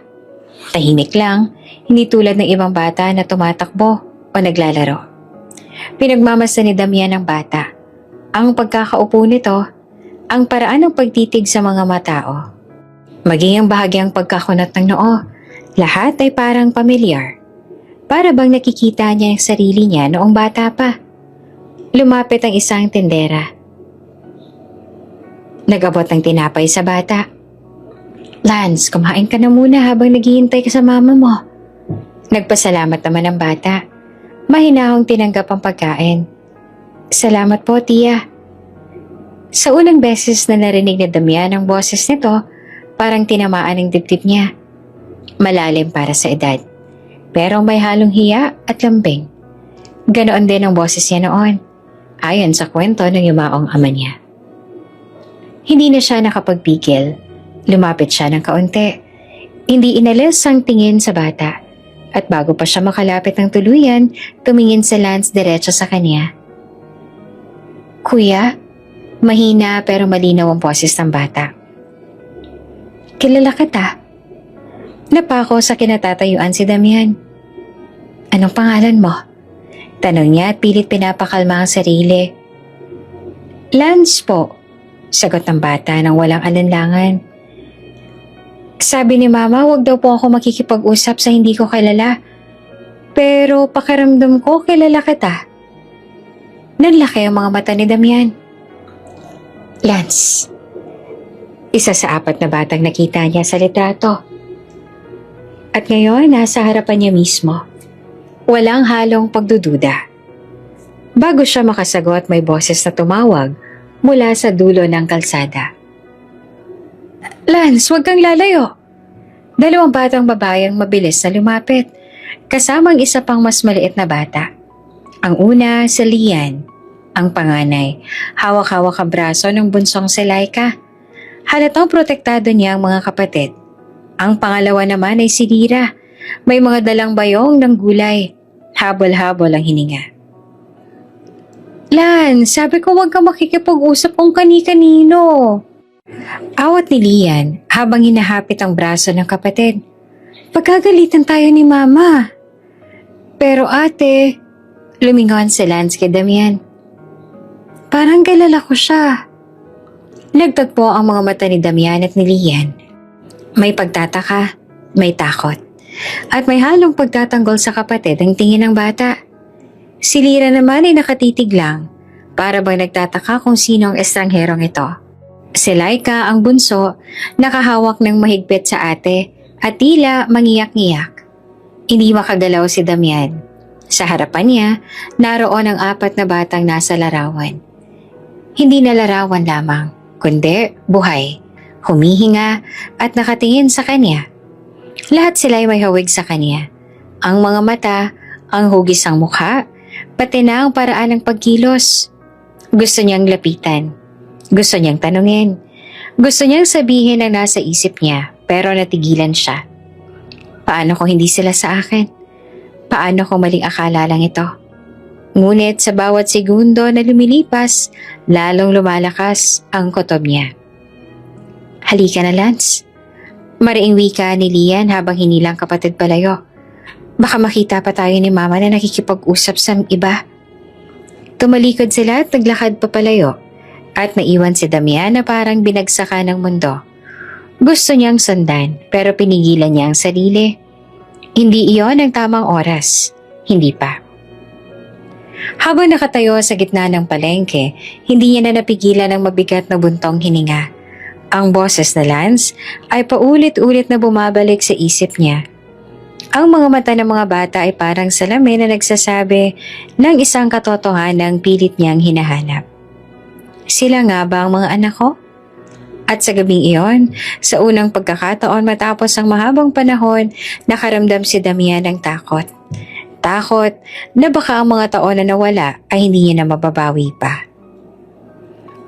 Tahimik lang, hindi tulad ng ibang bata na tumatakbo o naglalaro. Pinagmamasdan ni Damian ang bata. Ang pagkakaupo nito, ang paraan ng pagtitig sa mga matao. Maging ang bahagyang pagkakunot ng noo, lahat ay parang pamilyar. Para bang nakikita niya ang sarili niya noong bata pa. Lumapit ang isang tendera. Nag-abot ng tinapay sa bata. Lance, kumain ka na muna habang naghihintay ka sa mama mo. Nagpasalamat naman ang bata. Mahinahong tinanggap ang pagkain. Salamat po, tiya. Sa unang beses na narinig ni Damian ang boses nito, parang tinamaan ang dibdib niya. Malalim para sa edad, pero may halong hiya at lambing. Ganoon din ang boses niya noon, ayon sa kwento ng yumaong ama niya. Hindi na siya nakapagpigil. Lumapit siya ng kaunti. Hindi inalis ang tingin sa bata. At bago pa siya makalapit ng tuluyan, tumingin si Lance diretso sa kanya. Kuya, mahina pero malinaw ang boses ng bata. Kilala kita. Napako sa kinatatayuan si Damian. Anong pangalan mo? Tanong niya at pilit pinapakalma ang sarili. Lance po, sagot ng bata nang walang alinlangan. Sabi ni Mama, wag daw po ako makikipag-usap sa hindi ko kilala. Pero pakiramdam ko kilala kita. Nanlaki ang mga mata ni Damian. Lance. Isa sa apat na batang nakita niya sa litrato. At ngayon, nasa harapan niya mismo. Walang halong pagdududa. Bago siya makasagot, may boses na tumawag mula sa dulo ng kalsada. Lance, huwag kang lalayo. Dalawang batang babayang mabilis na lumapit, kasamang isa pang mas maliit na bata. Ang una, si Lian, ang panganay. Hawak-hawak ang braso ng bunsong si Laika. Halatang protektado niya ang mga kapatid. Ang pangalawa naman ay si Lira. May mga dalang bayong ng gulay. Habol-habol ang hininga. Lance, sabi ko huwag kang makikipag-usap kung kani-kanino. Awat ni Lian habang hinahapit ang braso ng kapatid. Pagkagalitan tayo ni Mama. Pero ate, lumingon si Lance kay Damian. Parang kilala ko siya. Nagtagpo ang mga mata ni Damian at ni Lian. May pagtataka, may takot, at may halong pagtatanggol sa kapatid ang tingin ng bata. Si Lyra naman ay nakatitig lang, para bang nagtataka kung sino ang estrangherong ito. Si Laika, ang bunso, nakahawak ng mahigpit sa ate at tila mangiyak-ngiyak. Hindi makagalaw si Damian. Sa harapan niya, naroon ang 4 na batang nasa larawan. Hindi na larawan lamang, kundi buhay, humihinga at nakatingin sa kanya. Lahat sila ay may hawig sa kanya. Ang mga mata, ang hugis ang mukha, pati na ang paraan ng pagkilos. Gusto niyang lapitan. Gusto niyang tanungin. Gusto niyang sabihin ang nasa isip niya, pero natigilan siya. Paano kung hindi sila sa akin? Paano kung maling akala lang ito? Ngunit sa bawat segundo na lumilipas, lalong lumalakas ang kutob niya. Halika na, Lance. Mariing wika ni Lian habang hinilang kapatid palayo. Baka makita pa tayo ni Mama na nakikipag-usap sa iba. Tumalikod sila at naglakad pa palayo. At naiwan si Damian na parang binagsaka ng mundo. Gusto niyang sundan pero pinigilan niya ang sarili. Hindi iyon ang tamang oras. Hindi pa. Habang nakatayo sa gitna ng palengke, hindi niya na napigilan ang mabigat na buntong hininga. Ang boses na Lance ay paulit-ulit na bumabalik sa isip niya. Ang mga mata ng mga bata ay parang salamin na nagsasabi ng isang katotohanang pilit niyang hinahanap. Sila nga ba ang mga anak ko? At sa gabing iyon, sa unang pagkakataon matapos ang mahabang panahon, nakaramdam si Damian ng takot. Takot na baka ang mga taon na nawala ay hindi niya na mababawi pa.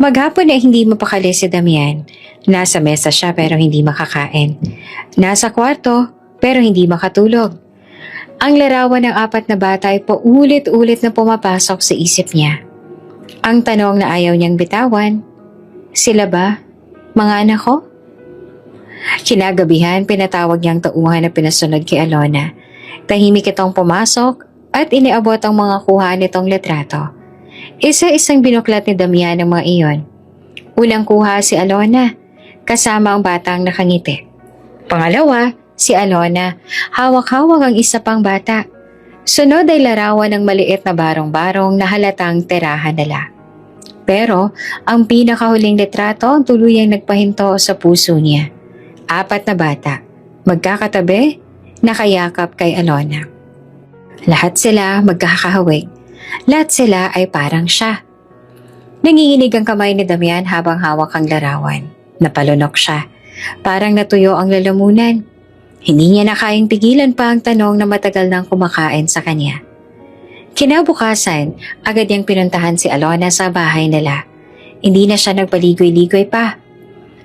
Maghapon ay hindi mapakali si Damian. Nasa mesa siya pero hindi makakain. Nasa kwarto pero hindi makatulog. Ang larawan ng 4 na bata ay paulit-ulit na pumapasok sa isip niya. Ang tanong na ayaw niyang bitawan, sila ba? Mga anak ko? Kinagabihan, pinatawag niyang tauhan na pinasunod kay Alona. Tahimik itong pumasok at iniabot ang mga kuha nitong litrato. Isa-isang binuklat ni Damian ang mga iyon. Unang kuha si Alona, kasama ang batang nakangiti. Pangalawa, si Alona, hawak-hawak ang isa pang bata. Sunod ay larawan ng maliit na barong-barong na halatang tirahan nila. Pero ang pinakahuling litrato ang tuluyang nagpahinto sa puso niya. 4 na bata, magkakatabi, nakayakap kay Alona. Lahat sila magkakahawig. Lahat sila ay parang siya. Nanginginig ang kamay ni Damian habang hawak ang larawan. Napalunok siya. Parang natuyo ang lalamunan. Hindi niya na kayang pigilan pa ang tanong na matagal nang kumakain sa kanya. Kinabukasan, agad niyang pinuntahan si Alona sa bahay nila. Hindi na siya nagpaligoy-ligoy pa.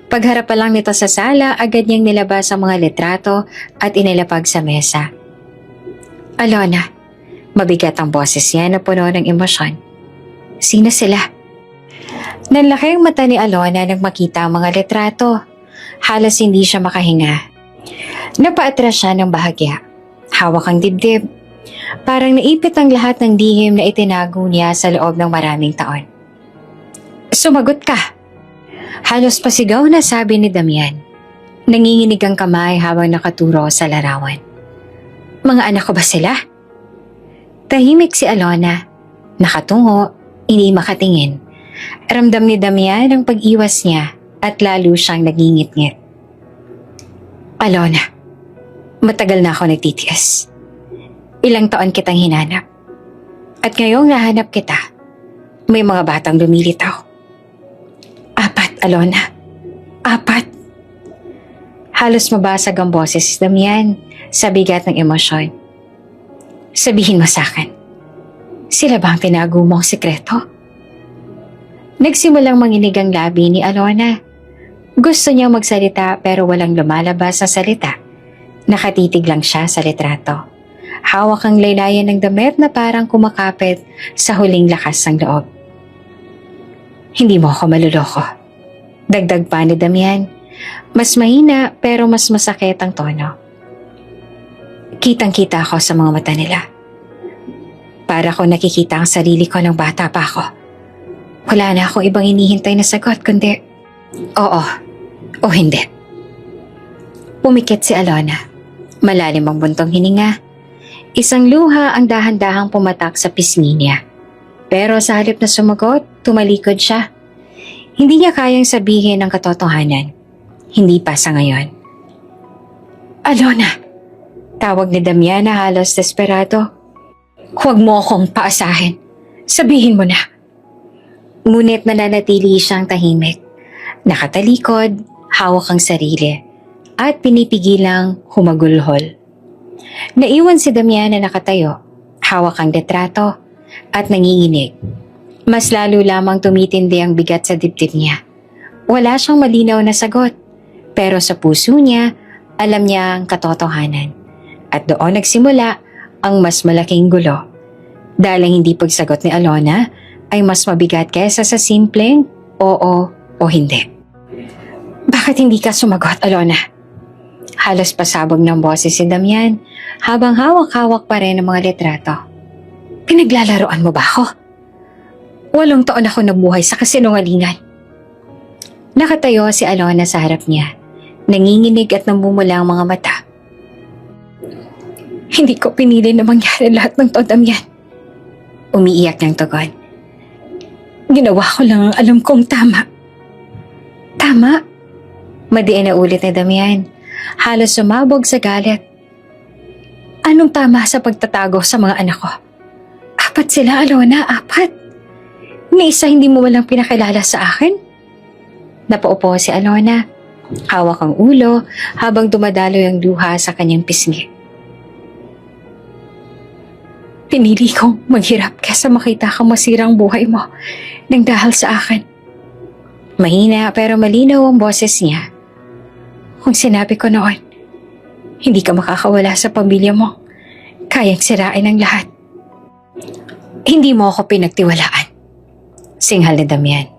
Pagharap pa lang nito sa sala, agad niyang nilabas ang mga litrato at inilapag sa mesa. Alona, mabigat ang boses niya na puno ng emosyon. Sino sila? Nanlaki ang mata ni Alona nang makita ang mga litrato. Halos hindi siya makahinga. Napaatras siya ng bahagya. Hawak ang dibdib. Parang naipit ang lahat ng lihim na itinago niya sa loob ng maraming taon. Sumagot ka! Halos pasigaw na sabi ni Damian. Nanginginig ang kamay habang nakaturo sa larawan. Mga anak ko ba sila? Tahimik si Alona. Nakatungo, hindi makatingin. Ramdam ni Damian ang pag-iwas niya at lalo siyang nagingit-ngit. Alona, matagal na ako nagtitiis. Ilang taon kitang hinanap. At ngayong nahanap kita, may mga batang lumilitaw. 4, Alona. 4. Halos mabasag ang boses si Damian sa bigat ng emosyon. Sabihin mo sa akin, sila ba ang tinago mong sikreto? Nagsimulang manginig ang labi ni Alona. Gusto niyang magsalita pero walang lumalabas na salita. Nakatitig lang siya sa litrato. Hawak ang laylayan ng damit na parang kumakapit sa huling lakas ng loob. Hindi mo ako maluloko. Dagdag pa ni Damian. Mas mahina pero mas masakit ang tono. Kitang-kita ako sa mga mata nila. Para ko nakikita ang sarili ko ng bata pa ako. Wala na akong ibang hinihintay na sagot kundi oo o hindi. Pumikit si Alona. Malalim ang buntong hininga. Isang luha ang dahan-dahang pumatak sa pisngi niya. Pero sa halip na sumagot, tumalikod siya. Hindi niya kayang sabihin ang katotohanan. Hindi pa sa ngayon. Alona! Tawag ni Damian na halos desperado. Huwag mo akong paasahin. Sabihin mo na. Ngunit nananatili siyang tahimik. Nakatalikod, hawak ang sarili, at pinipigilang humagulhol. Naiwan si Damian na nakatayo, hawak ang litrato, at nanginginig. Mas lalo lamang tumitindi ang bigat sa dibdib niya. Wala siyang malinaw na sagot, pero sa puso niya, alam niya ang katotohanan. At doon nagsimula ang mas malaking gulo. Dahil ang hindi pagsagot ni Alona ay mas mabigat kaysa sa simpleng oo o hindi. Bakit hindi ka sumagot, Alona? Halos pasabog ng boses si Damian habang hawak-hawak pa rin ang mga litrato. Pinaglalaroan mo ba ako? 8 taon ako nabuhay sa kasinungalingan. Nakatayo si Alona sa harap niya. Nanginginig at namumula ang mga mata. Hindi ko pinili na mangyari lahat ng to, Damian. Umiiyak niyang tugon. Ginawa ko lang ang alam kong tama. Tama? Madiin na ulit ni Damian. Halos sumabog sa galit. Anong tama sa pagtatago sa mga anak ko? 4 sila, Alona, 4. Ni isa hindi mo walang pinakilala sa akin? Napaupo si Alona. Hawak ang ulo habang dumadaloy ang luha sa kanyang pisngi. Pinili kong maghirap kaysa makita kang masirang buhay mo nang dahil sa akin. Mahina pero malinaw ang boses niya. Kung sinabi ko noon, hindi ka makakawala sa pamilya mo, kayang sirain ang lahat. Hindi mo ako pinagtiwalaan. Singhal ni Damian.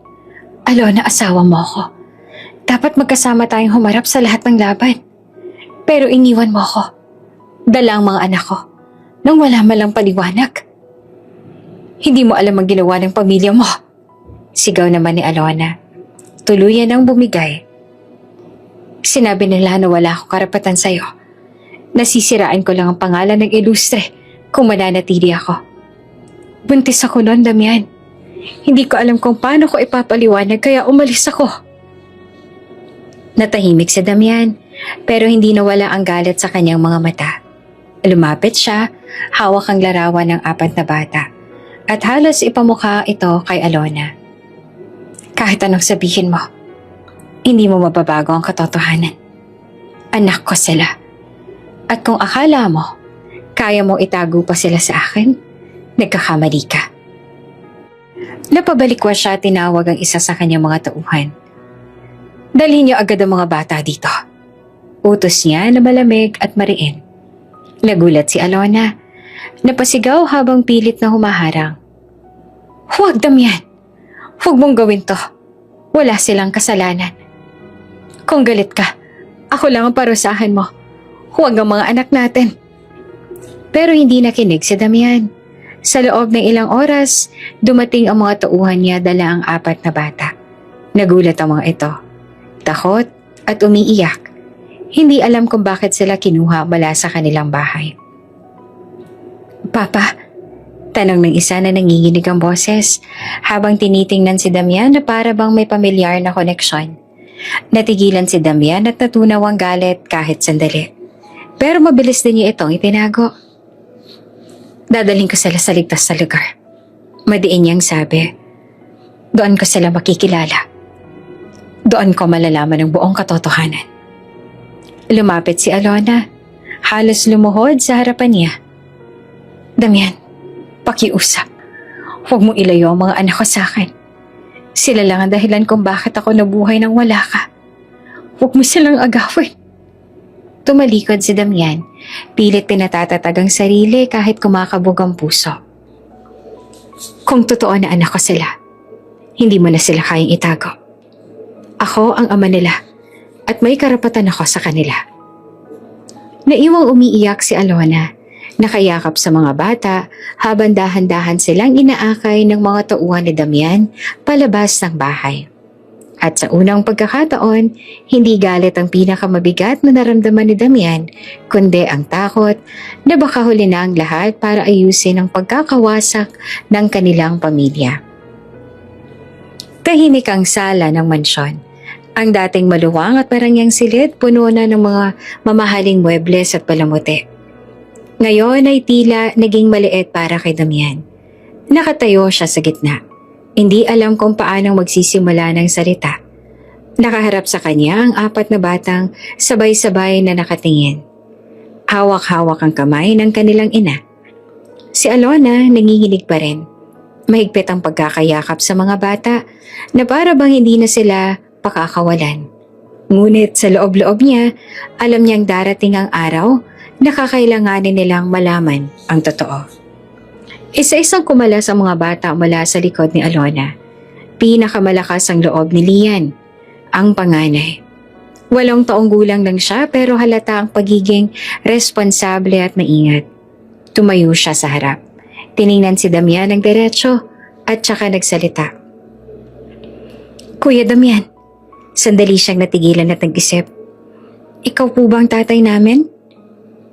Alona, asawa mo ako. Dapat magkasama tayong humarap sa lahat ng laban. Pero iniwan mo ako. Dala ang mga anak ko. Nang wala malang paliwanag. Hindi mo alam ang ginawa ng pamilya mo. Sigaw naman ni Alona. Tuluyan ang bumigay. Sinabi nila na wala akong karapatan sa'yo. Nasisiraan ko lang ang pangalan ng ilustre kung mananatili ako. Buntis ako noon, Damian. Hindi ko alam kung paano ko ipapaliwanag kaya umalis ako. Natahimik si Damian pero hindi nawala ang galit sa kanyang mga mata. Lumapit siya, hawak ang larawan ng 4 na bata at halos ipamukha ito kay Alona. Kahit anong sabihin mo, hindi mo mababago ang katotohanan. Anak ko sila. At kung akala mo, kaya mong itago pa sila sa akin, nagkakamali ka. Napabalikwas siya at tinawag ang isa sa kanyang mga tauhan. Dalhin niyo agad ang mga bata dito. Utos niya na malamig at mariin. Nagulat si Alona. Napasigaw habang pilit na humaharang. Huwag, Damian! Huwag mong gawin to. Wala silang kasalanan. Kung galit ka, ako lang ang parusahan mo. Huwag ang mga anak natin. Pero hindi nakinig si Damian. Sa loob ng ilang oras, dumating ang mga tauhan niya dala ang 4 na bata. Nagulat ang mga ito. Takot at umiiyak. Hindi alam kung bakit sila kinuha mula sa kanilang bahay. Papa, tanong ng isa na nanginginig ang boses habang tinitingnan si Damian na para bang may pamilyar na koneksyon. Natigilan si Damian at natunaw ang galit kahit sandali. Pero mabilis din niya itong itinago. Dadaling ko sila sa ligtas na lugar. Madiin niyang sabi. Doon ko sila makikilala. Doon ko malalaman ang buong katotohanan. Lumapit si Alona. Halos lumuhod sa harapan niya. Damian, pakiusap. Huwag mong ilayo ang mga anak ko sa akin. Sila lang ang dahilan kung bakit ako nabuhay nang wala ka. Huwag mo silang agawin. Tumalikod si Damian. Pilit pinatatatag ang sarili kahit kumakabog ang puso. Kung totoo na anak ko sila, hindi mo na sila kayang itago. Ako ang ama nila at may karapatan ako sa kanila. Naiwang umiiyak si Alona. Nakayakap sa mga bata habang dahan-dahan silang inaakay ng mga tauhan ni Damian palabas ng bahay. At sa unang pagkakataon, hindi galit ang pinakamabigat na naramdaman ni Damian, kundi ang takot na baka huli na ang lahat para ayusin ang pagkakawasak ng kanilang pamilya. Tahimik ang sala ng mansyon. Ang dating maluwang at marangyang silid puno na ng mga mamahaling muebles at palamuti. Ngayon ay tila naging maliit para kay Damian. Nakatayo siya sa gitna. Hindi alam kung paanong magsisimula ng salita. Nakaharap sa kanya ang 4 na batang sabay-sabay na nakatingin. Hawak-hawak ang kamay ng kanilang ina. Si Alona nanginginig pa rin. Mahigpit ang pagkakayakap sa mga bata na para bang hindi na sila pakakawalan. Ngunit sa loob-loob niya, alam niyang darating ang araw na kakailanganin nilang malaman ang totoo. Isa-isang kumalas ang mga bata mula sa likod ni Alona. Pinakamalakas ang loob ni Lian, ang panganay. 8 taong gulang lang siya pero halata ang pagiging responsable at maingat. Tumayo siya sa harap. Tiningnan si Damian ng diretso at saka nagsalita. Kuya Damian, sandali siyang natigilan at nag-isip. Ikaw po ba ang tatay namin?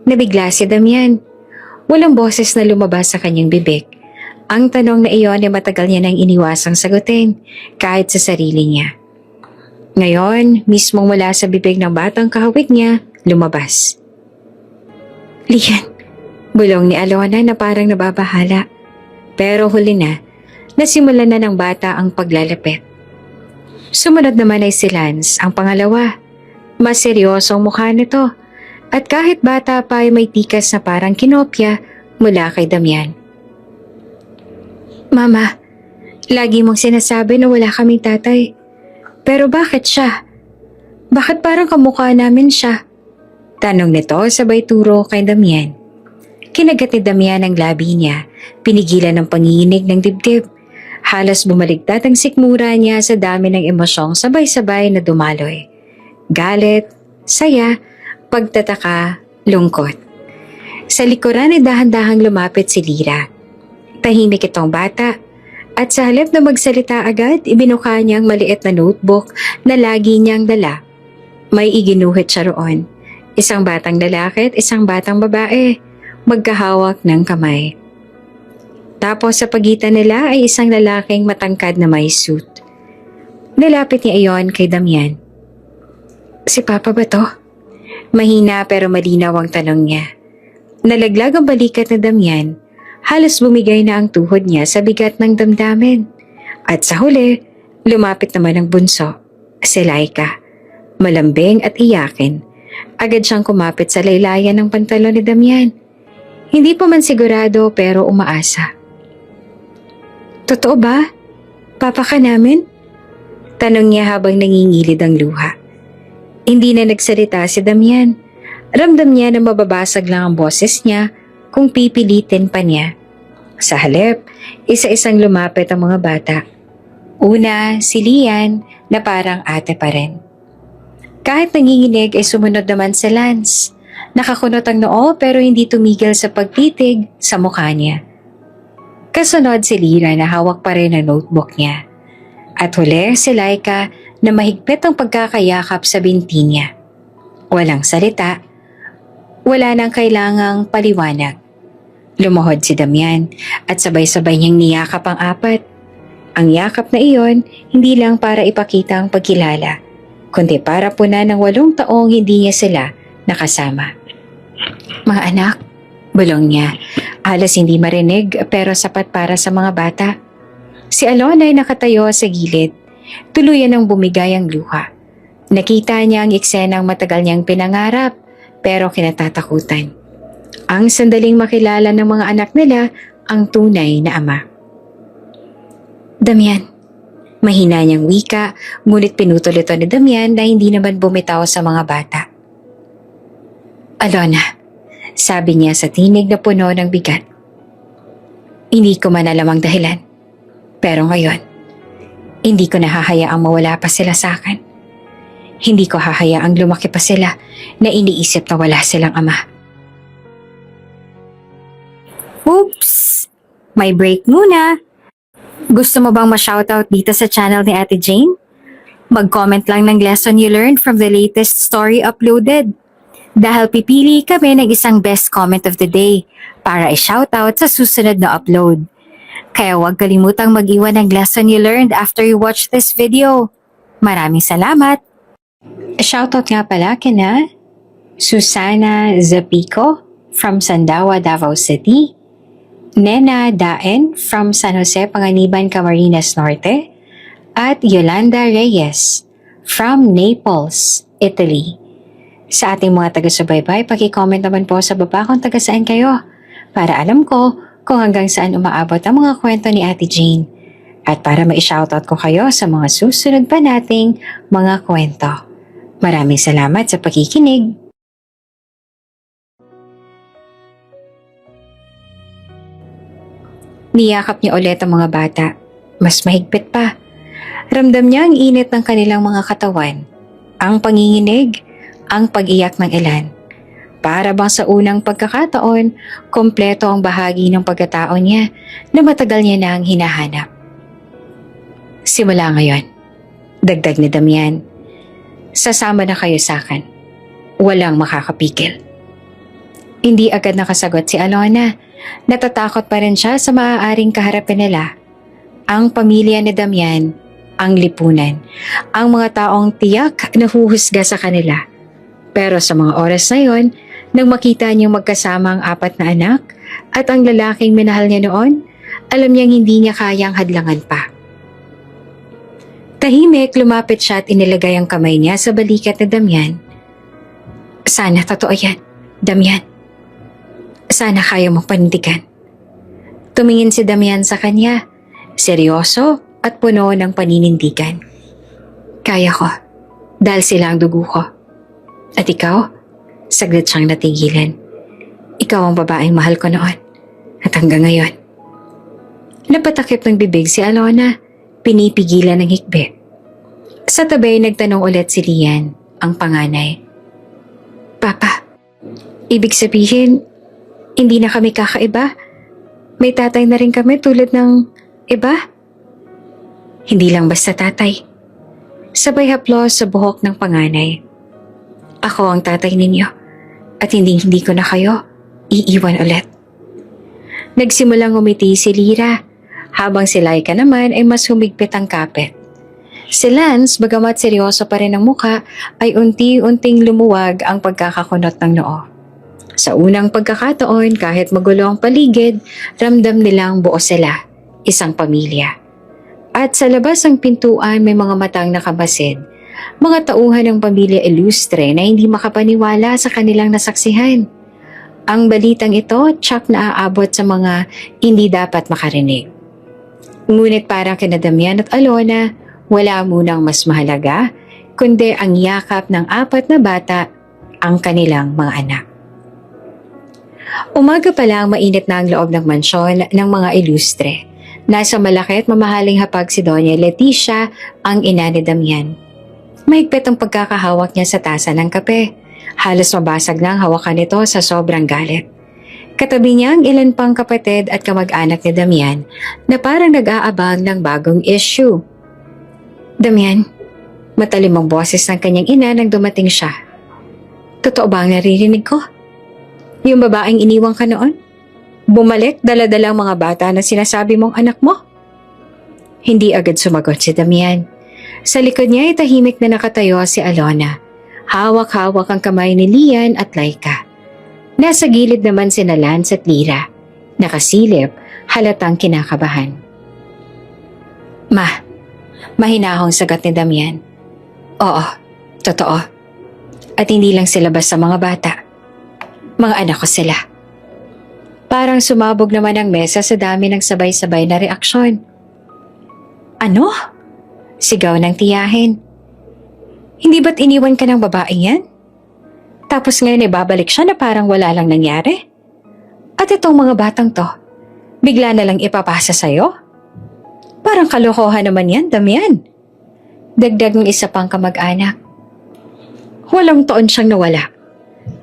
Nabigla si Damian. Walang boses na lumabas sa kanyang bibig. Ang tanong na iyon ay matagal niya nang iniwasang sagutin kahit sa sarili niya. Ngayon, mismong mula sa bibig ng batang kahawig niya, lumabas. Lian, bulong ni Alona na parang nababahala. Pero huli na, nasimulan na ng bata ang paglalapit. Sumunod naman ay si Lance, ang pangalawa. Mas seryosong mukha nito. At kahit bata pa ay may tikas na parang kinopya mula kay Damian. Mama, lagi mong sinasabi na wala kaming tatay. Pero bakit siya? Bakit parang kamukha namin siya? Tanong nito sabay turo kay Damian. Kinagat ni Damian ang labi niya, pinigilan ng panginginig ng dibdib. Halos bumaligtad ang sikmura niya sa dami ng emosyong sabay-sabay na dumaloy. Galit, saya, pagtataka, lungkot. Sa likuran ay dahan-dahang lumapit si Lira. Tahimik itong bata at sa halip na magsalita agad, ibinuka niya ang maliit na notebook na lagi niyang dala. May iginuhit siya roon. Isang batang lalaki at isang batang babae, magkahawak ng kamay. Tapos sa pagitan nila ay isang lalaking matangkad na may suit. Nilapit niya iyon kay Damian. Si Papa ba to? Mahina pero malinaw ang tanong niya. Nalaglag ang balikat na Damian. Halos bumigay na ang tuhod niya sa bigat ng damdamin. At sa huli, lumapit naman ang bunso, si Laika. Malambing at iyakin. Agad siyang kumapit sa laylayan ng pantalon ni Damian. Hindi pa man sigurado pero umaasa. Totoo ba? Papa ka namin? Tanong niya habang nangingilid ang luha. Hindi na nagsalita si Damian. Ramdam niya na mababasag lang ang boses niya kung pipilitin pa niya. Sa halip, isa-isang lumapit ang mga bata. Una, si Lian na parang ate pa rin. Kahit nanginginig ay sumunod naman si Lance. Nakakunot ang noo pero hindi tumigil sa pagtitig sa mukha niya. Kasunod si Lira na hawak pa rin ang notebook niya. At huli si Laika na mahigpit ang pagkakayakap sa binti niya. Walang salita, wala nang kailangang paliwanag. Lumuhod si Damian at sabay-sabay niyang niyakap ang 4. Ang yakap na iyon hindi lang para ipakita ang pagkilala, kundi para puna ng 8 taong hindi niya sila nakasama. Mga anak, bulong niya. Halos hindi marinig pero sapat para sa mga bata. Si Alona ay nakatayo sa gilid. Tuluyan ang bumigay ang luha. Nakita niya ang eksenang matagal niyang pinangarap pero kinatatakutan. Ang sandaling makilala ng mga anak nila ang tunay na ama. Damian, mahina niyang wika ngunit pinutol ito ni Damian na hindi naman bumitaw sa mga bata. Alona, sabi niya sa tinig na puno ng bigat. Hindi ko man alam ang dahilan. Pero ngayon, hindi ko nahahayaang mawala pa sila sa akin. Hindi ko hahayaang lumaki pa sila na iniisip na wala silang ama. Oops! May break muna. Gusto mo bang ma-shoutout dito sa channel ni Ate Jane? Mag-comment lang ng lesson you learned from the latest story uploaded. Dahil pipili kami ng isang best comment of the day para i-shoutout sa susunod na upload. Kaya huwag kalimutang mag-iwan ng lesson you learned after you watch this video. Maraming salamat! Shoutout nga pala kina Susana Zapico from Sandawa, Davao City, Nena Daen from San Jose, Panganiban, Camarines Norte, at Yolanda Reyes from Naples, Italy. Sa ating mga taga-subaybay, paki-comment naman po sa baba kung taga saan kayo para alam ko kung hanggang saan umaabot ang mga kwento ni Ate Jane at para ma-shoutout ko kayo sa mga susunod pa nating mga kwento. Maraming salamat sa pakikinig. Niyakap niya ulit ang mga bata. Mas mahigpit pa. Ramdam niya ang init ng kanilang mga katawan, ang panginginig, ang pag-iyak ng ilan. Para bang sa unang pagkakataon, kompleto ang bahagi ng pagkatao niya na matagal niya na ang hinahanap. Simula ngayon, dagdag ni Damian, sasama na kayo sa akin. Walang makakapigil. Hindi agad nakasagot si Alona. Natatakot pa rin siya sa maaaring kaharapin nila. Ang pamilya ni Damian, ang lipunan, ang mga taong tiyak na huhusga sa kanila. Pero sa mga oras na yon, nang makita niyang magkasama ang 4 na anak at ang lalaking minahal niya noon, alam niyang hindi niya kayang hadlangan pa. Tahimik, lumapit siya at inilagay ang kamay niya sa balikat ni Damian. Sana totoo yan, Damian. Sana kaya mong panindigan. Tumingin si Damian sa kanya, seryoso at puno ng paninindigan. Kaya ko, dahil sila ang dugo ko. At ikaw, saglit siyang natigilan. Ikaw ang babaeng mahal ko noon at hanggang ngayon. Napatakip ng bibig si Alona, pinipigilan ng hikbi. Sa tabi, nagtanong ulit si Lian, ang panganay. Papa, ibig sabihin, hindi na kami kakaiba? May tatay na rin kami tulad ng iba? Hindi lang basta tatay. Sabay haplos sa buhok ng panganay. Ako ang tatay ninyo at hindi ko na kayo iiwan ulit. Nagsimulang umiti si Lyra habang si Laika naman ay mas humigpit ang kapit. Si Lance, bagamat seryoso pa rin ang muka, ay unti-unting lumuwag ang pagkakakunot ng noo. Sa unang pagkakataon, kahit magulo ang paligid, ramdam nilang buo sila, isang pamilya. At sa labas ng pintuan may mga matang nakabasid, mga tauhan ng pamilya Ilustre na hindi makapaniwala sa kanilang nasaksihan. Ang balitang ito, tsak na aabot sa mga hindi dapat makarinig. Ngunit para kina Damian at Alona, wala munang mas mahalaga, kundi ang yakap ng 4 na bata, ang kanilang mga anak. Umaga pa lang mainit na ang loob ng mansyon ng mga Ilustre. Nasa malaki at mamahaling hapag si Doña Leticia, ang ina ni Damian. Mahigpit ang pagkakahawak niya sa tasa ng kape. Halos mabasag na ang hawakan nito sa sobrang galit. Katabi niya ang ilan pang kapatid at kamag-anak ni Damian na parang nag-aabang ng bagong issue. Damian, matalim ang boses ng kanyang ina nang dumating siya. Totoo ba ang naririnig ko? Yung babaeng iniwang ka noon? Bumalik dala-dalang mga bata na sinasabi mong anak mo? Hindi agad sumagot si Damian. Sa likod niya ay tahimik na nakatayo si Alona. Hawak-hawak ang kamay ni Lian at Laika. Nasa gilid naman sina Lance at Lyra. Nakasilip, halatang kinakabahan. Mahinahong sagot ni Damian. Oo, totoo. At hindi lang sila basta mga bata. Mga anak ko sila. Parang sumabog naman ang mesa sa dami ng sabay-sabay na reaksyon. Ano? Sigaw ng tiyahin. Hindi ba't iniwan ka ng babaeng yan? Tapos ngayon ay babalik siya na parang wala lang nangyari? At itong mga batang to, bigla na lang ipapasa sa'yo? Parang kalokohan naman yan, Damian. Dagdag ng isa pang kamag-anak. Walang taon siyang nawala.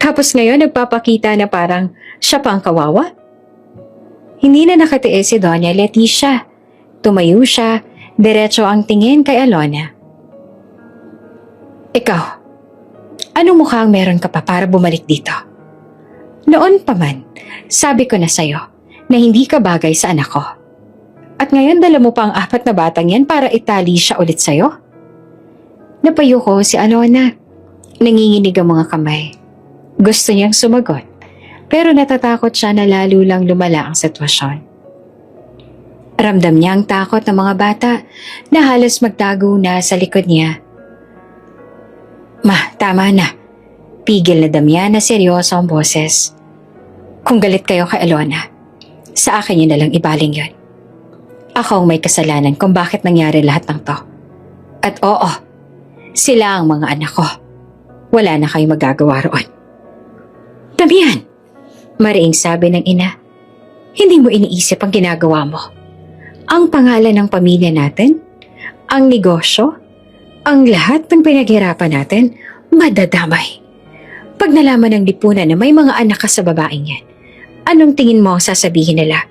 Tapos ngayon nagpapakita na parang siya pa ang kawawa? Hindi na nakatiis si Doña Leticia. Tumayo siya, diretso ang tingin kay Alona. Ikaw, anong mukhang meron ka pa para bumalik dito? Noon pa man, sabi ko na sa'yo na hindi ka bagay sa anak ko. At ngayon dala mo pa ang 4 na batang yan para itali siya ulit sa'yo? Napayo ko si Alona. Nanginginig ang mga kamay. Gusto niyang sumagot, pero natatakot siya na lalo lang lumala ang sitwasyon. Ramdam niya ang takot ng mga bata na halos magtago na sa likod niya. Ma, tama na. Pigil na Damian na seryoso ang boses. Kung galit kayo kay Alona, sa akin yun na lang ibaling yun. Ako ang may kasalanan kung bakit nangyari lahat ng to. At oo, sila ang mga anak ko. Wala na kayong magagawa roon. Damian, mariing sabi ng ina, hindi mo iniisip ang ginagawa mo. Ang pangalan ng pamilya natin, ang negosyo, ang lahat ng pinaghirapan natin, madadamay. Pag nalaman ng lipunan na may mga anak ka sa babaeng yan, anong tingin mo sasabihin nila?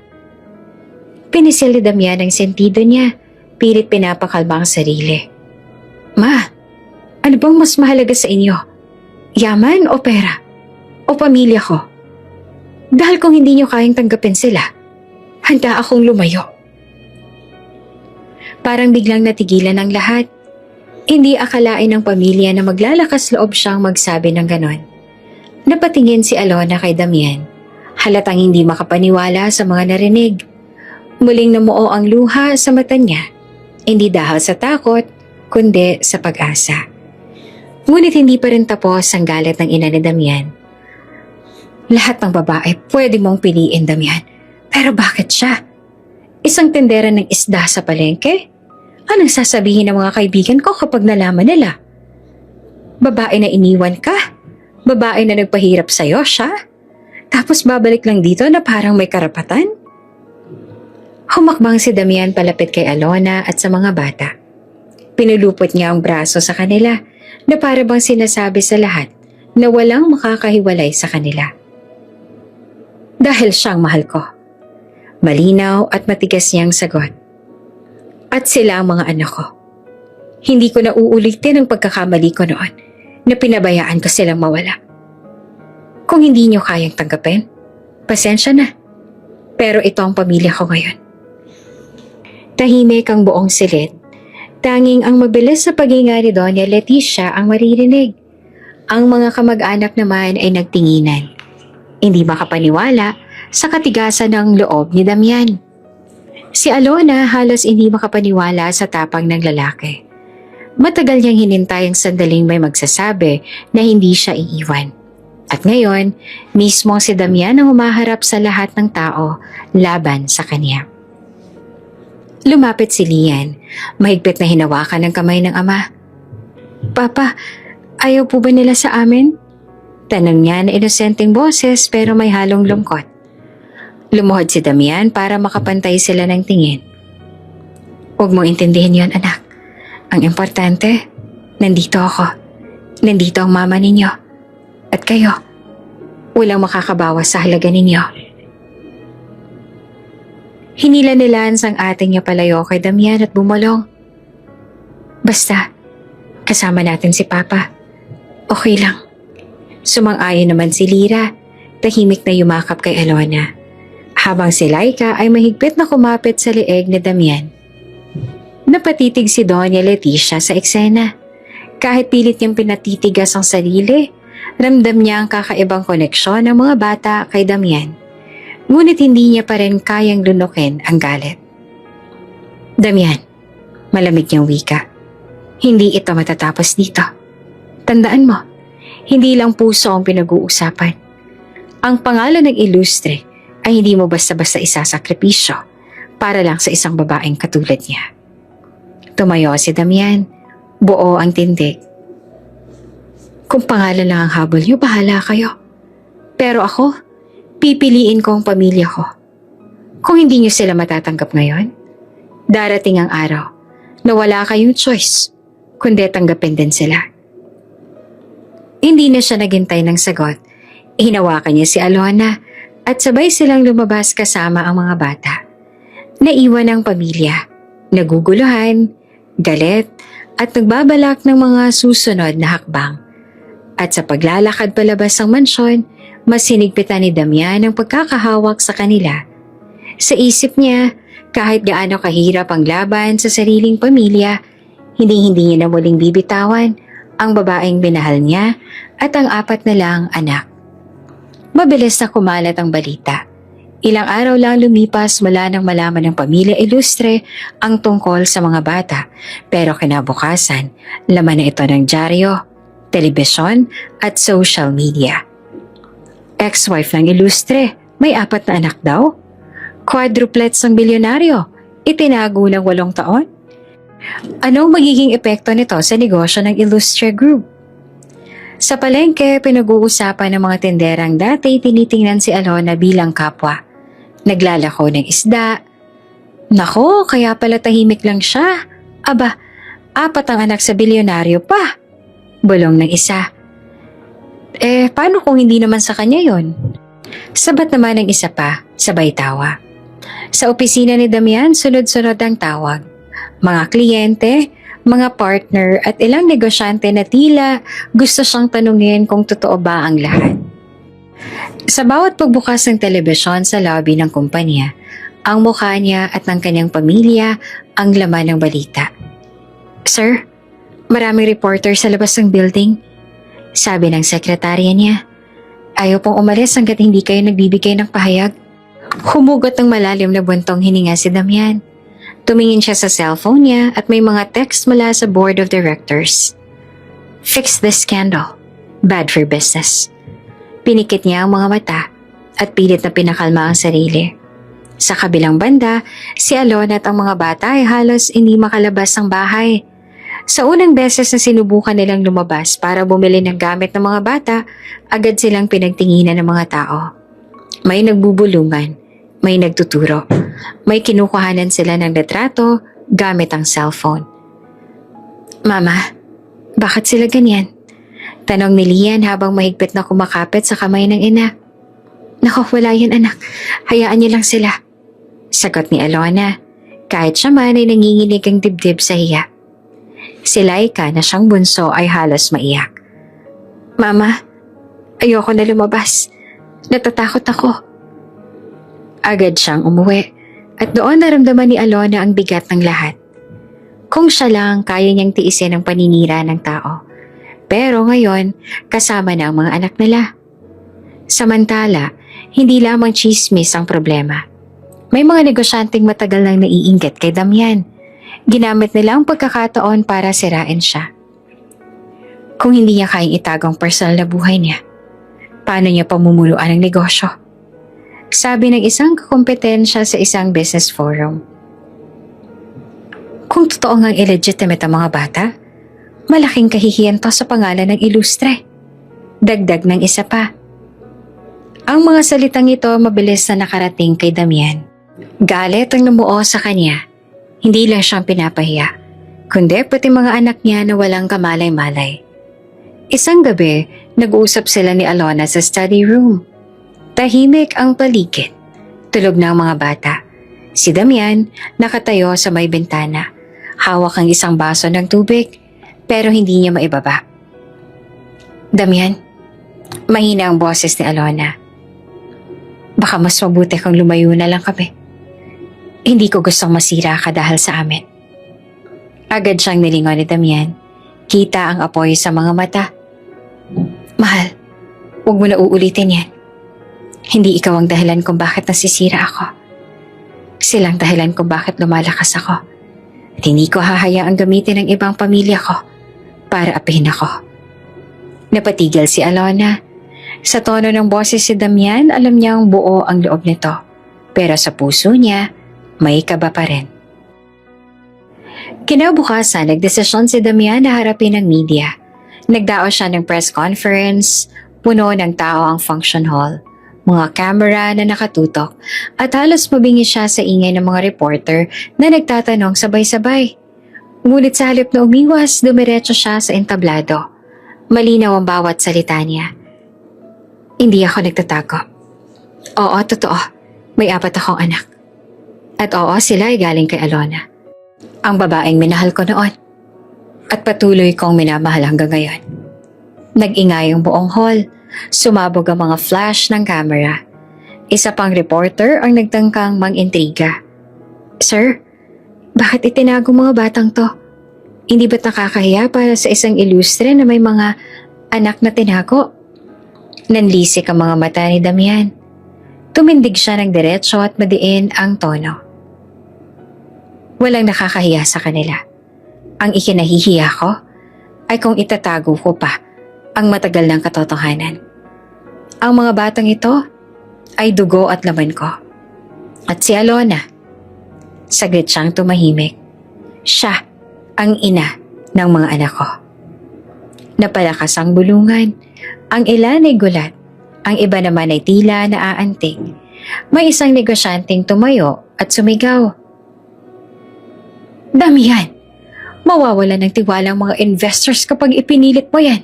Pinisil ni Damian ang sentido niya, pilit pinapakalma ang sarili. Ma, ano bang mas mahalaga sa inyo? Yaman o pera? O pamilya ko? Dahil kung hindi niyo kayang tanggapin sila, handa akong lumayo. Parang biglang natigilan ang lahat. Hindi akalain ng pamilya na maglalakas loob siyang magsabi ng ganon. Napatingin si Alona kay Damian. Halatang hindi makapaniwala sa mga narinig. Muling namuo ang luha sa mata niya. Hindi dahil sa takot, kundi sa pag-asa. Ngunit hindi pa rin tapos ang galit ng ina ni Damian. Lahat ng babae pwede mong piliin, Damian. Pero bakit siya? Isang tendera ng isda sa palengke? Anong sasabihin ng mga kaibigan ko kapag nalaman nila? Babae na iniwan ka? Babae na nagpahirap sa'yo siya? Tapos babalik lang dito na parang may karapatan? Humakbang si Damian palapit kay Alona at sa mga bata. Pinulupot niya ang braso sa kanila na para bang sinasabi sa lahat na walang makakahiwalay sa kanila. Dahil siyang mahal ko. Malinaw at matigas niyang sagot. At sila ang mga anak ko. Hindi ko na uulitin ang pagkakamali ko noon na pinabayaan ko silang mawala. Kung hindi niyo kayang tanggapin, pasensya na. Pero ito ang pamilya ko ngayon. Tahimik ang buong silid. Tanging ang mabilis sa paghinga ni Doña Leticia ang maririnig. Ang mga kamag-anak naman ay nagtinginan. Hindi makapaniwala sa katigasan ng loob ni Damian. Si Alona halos hindi makapaniwala sa tapang ng lalaki. Matagal niyang hinintay ang sandaling may magsasabi na hindi siya iiwan. At ngayon, mismo si Damian ang humaharap sa lahat ng tao laban sa kanya. Lumapit si Lian, mahigpit na hinawakan ng kamay ng ama. Papa, ayaw po ba nila sa amin? Tanong niya na inosenteng boses pero may halong lungkot. Lumuhod si Damian para makapantay sila ng tingin. Huwag mong intindihin yon, anak. Ang importante, nandito ako. Nandito ang mama ninyo. At kayo, walang makakabawas sa halaga ninyo. Hinila ni Lance ang ating niya palayo kay Damian at bumulong. Basta, kasama natin si Papa. Okay lang. Sumang-ayon naman si Lyra, tahimik na yumakap kay Alona. Habang si Laika ay mahigpit na kumapit sa leeg ni Damian. Napatitig si Doña Leticia sa eksena. Kahit pilit niyang pinatitigas ang sarili, ramdam niya ang kakaibang koneksyon ng mga bata kay Damian. Ngunit hindi niya pa rin kayang lunukin ang galit. Damian, malamig niyang wika. Hindi ito matatapos dito. Tandaan mo, hindi lang puso ang pinag-uusapan. Ang pangalan ng ilustre ay hindi mo basta-basta isasakripisyo para lang sa isang babaeng katulad niya. Tumayo si Damian, buo ang tindig. Kung pangalan lang ang habol niyo, bahala kayo. Pero ako, pipiliin ko ang pamilya ko. Kung hindi niyo sila matatanggap ngayon, darating ang araw na wala kayong choice, kundi tanggapin din sila. Hindi na siya naghintay ng sagot. Hinawakan niya si Alona, at sabay silang lumabas kasama ang mga bata. Naiwan ang pamilya, naguguluhan, galit at nagbabalak ng mga susunod na hakbang. At sa paglalakad palabas ng mansyon, mas sinigpitan ni Damian ang pagkakahawak sa kanila. Sa isip niya, kahit gaano kahirap ang laban sa sariling pamilya, hindi niya na muling bibitawan ang babaeng minahal niya at ang 4 na lang anak. Mabilis na kumalat ang balita. Ilang araw lang lumipas mula nang malaman ng pamilya Ilustre ang tungkol sa mga bata, pero kinabukasan, laman na ito ng dyaryo, telebisyon at social media. Ex-wife ng Ilustre, may 4 na anak daw? Quadruplets ng bilyonaryo, itinago ng 8 taon? Anong magiging epekto nito sa negosyo ng Ilustre Group? Sa palengke, pinag-uusapan ng mga tinderang dati tinitingnan si Alona bilang kapwa. Naglalako ng isda. Nako, kaya pala tahimik lang siya. Aba, 4 ang anak sa bilyonaryo pa. Bulong ng isa. Paano kung hindi naman sa kanya yon? Sabat naman ng isa pa, sabay tawa. Sa opisina ni Damian, sunod-sunod ang tawag. Mga kliyente, mga partner at ilang negosyante na tila gusto siyang tanungin kung totoo ba ang lahat. Sa bawat pagbukas ng telebisyon sa lobby ng kumpanya, ang mukha niya at ng kanyang pamilya ang laman ng balita. Sir, maraming reporter sa labas ng building. Sabi ng sekretarya niya, ayaw pong umalis hanggat hindi kayo nagbibigay ng pahayag. Humugot ng malalim na buntong hininga si Damian. Tumingin siya sa cellphone niya at may mga text mula sa board of directors. Fix this scandal. Bad for business. Pinikit niya ang mga mata at pilit na pinakalma ang sarili. Sa kabilang banda, si Alona at ang mga bata ay halos hindi makalabas ng bahay. Sa unang beses na sinubukan nilang lumabas para bumili ng gamit ng mga bata, agad silang pinagtinginan ng mga tao. May nagbubulungan, may nagtuturo, may kinukuhanan sila ng retrato gamit ang cellphone. Mama, bakit sila ganyan? Tanong ni Lian habang mahigpit na kumakapit sa kamay ng ina. Naku, wala yan anak. Hayaan niyo lang sila. Sagot ni Alona, kahit siya man ay nanginginig ang dibdib sa hiya. Si Laika na siyang bunso ay halos maiyak. Mama, ayoko na lumabas. Natatakot ako. Agad siyang umuwi at doon naramdaman ni Alona ang bigat ng lahat. Kung siya lang, kaya niyang tiisin ang paninira ng tao. Pero ngayon, kasama na ang mga anak nila. Samantala, hindi lamang chismis ang problema. May mga negosyanteng matagal nang naiinggit kay Damian. Ginamit nila ang pagkakataon para sirain siya. Kung hindi niya kayang itago ang personal na buhay niya, paano niya pamumuluan ang negosyo? Sabi ng isang kakompetensya sa isang business forum. Kung totoo ngang illegitimate ang mga bata, malaking kahihiyan to sa pangalan ng Ilustre. Dagdag ng isa pa. Ang mga salitang ito mabilis na nakarating kay Damian. Galit ang namuo sa kanya. Hindi lang siyang pinapahiya, kundi pati mga anak niya na walang kamalay-malay. Isang gabi, nag-uusap sila ni Alona sa study room. Tahimik ang paligid. Tulog na ang mga bata. Si Damian nakatayo sa may bintana. Hawak ang isang baso ng tubig, pero hindi niya maibaba. Damian, mahina ang boses ni Alona. Baka mas mabuti kung lumayo na lang kami. Hindi ko gustong masira ka dahil sa amin. Agad siyang nilingon ni Damian. Kita ang apoy sa mga mata. Mahal, huwag mo na uulitin yan. Hindi ikaw ang dahilan kung bakit nasisira ako. Silang dahilan kung bakit lumalakas ako. At hindi ko hahayaang gamitin ng ibang pamilya ko para apihin ako. Napatigil si Alona. Sa tono ng boses si Damian, alam niyang buo ang loob nito. Pero sa puso niya, may kaba pa rin. Kinabukasan, nagdesisyon si Damian na harapin ang media. Nagdao siya ng press conference, puno ng tao ang function hall, mga camera na nakatutok, at halos mabingi siya sa ingay ng mga reporter na nagtatanong sabay-sabay. Ngunit sa halip na umiwas, dumiretso siya sa entablado. Malinaw ang bawat salita niya. Hindi ako nagtatago. Oo, totoo. May 4 akong anak. At oo, sila ay galing kay Alona. Ang babaeng minahal ko noon. At patuloy kong minamahal hanggang ngayon. Nag-ingay ang buong hall. Sumabog ang mga flash ng camera. Isa pang reporter ang nagtangkang mang-intriga. Sir, bakit itinago mga batang to? Hindi ba't nakakahiya para sa isang ilustre na may mga anak na tinago? Nanlisik ang mga mata ni Damian. Tumindig siya ng diretso at madiin ang tono. Walang nakakahiya sa kanila. Ang ikinahihiya ko ay kung itatago ko pa ang matagal ng katotohanan. Ang mga batang ito ay dugo at laman ko. At si Alona, saglit siyang tumahimik. Siya ang ina ng mga anak ko. Napalakas ang bulungan. Ang ilan ay gulat. Ang iba naman ay tila naaantig. May isang negosyanteng tumayo at sumigaw. Damian, mawawala ng tiwala ang mga investors kapag ipinilit mo yan.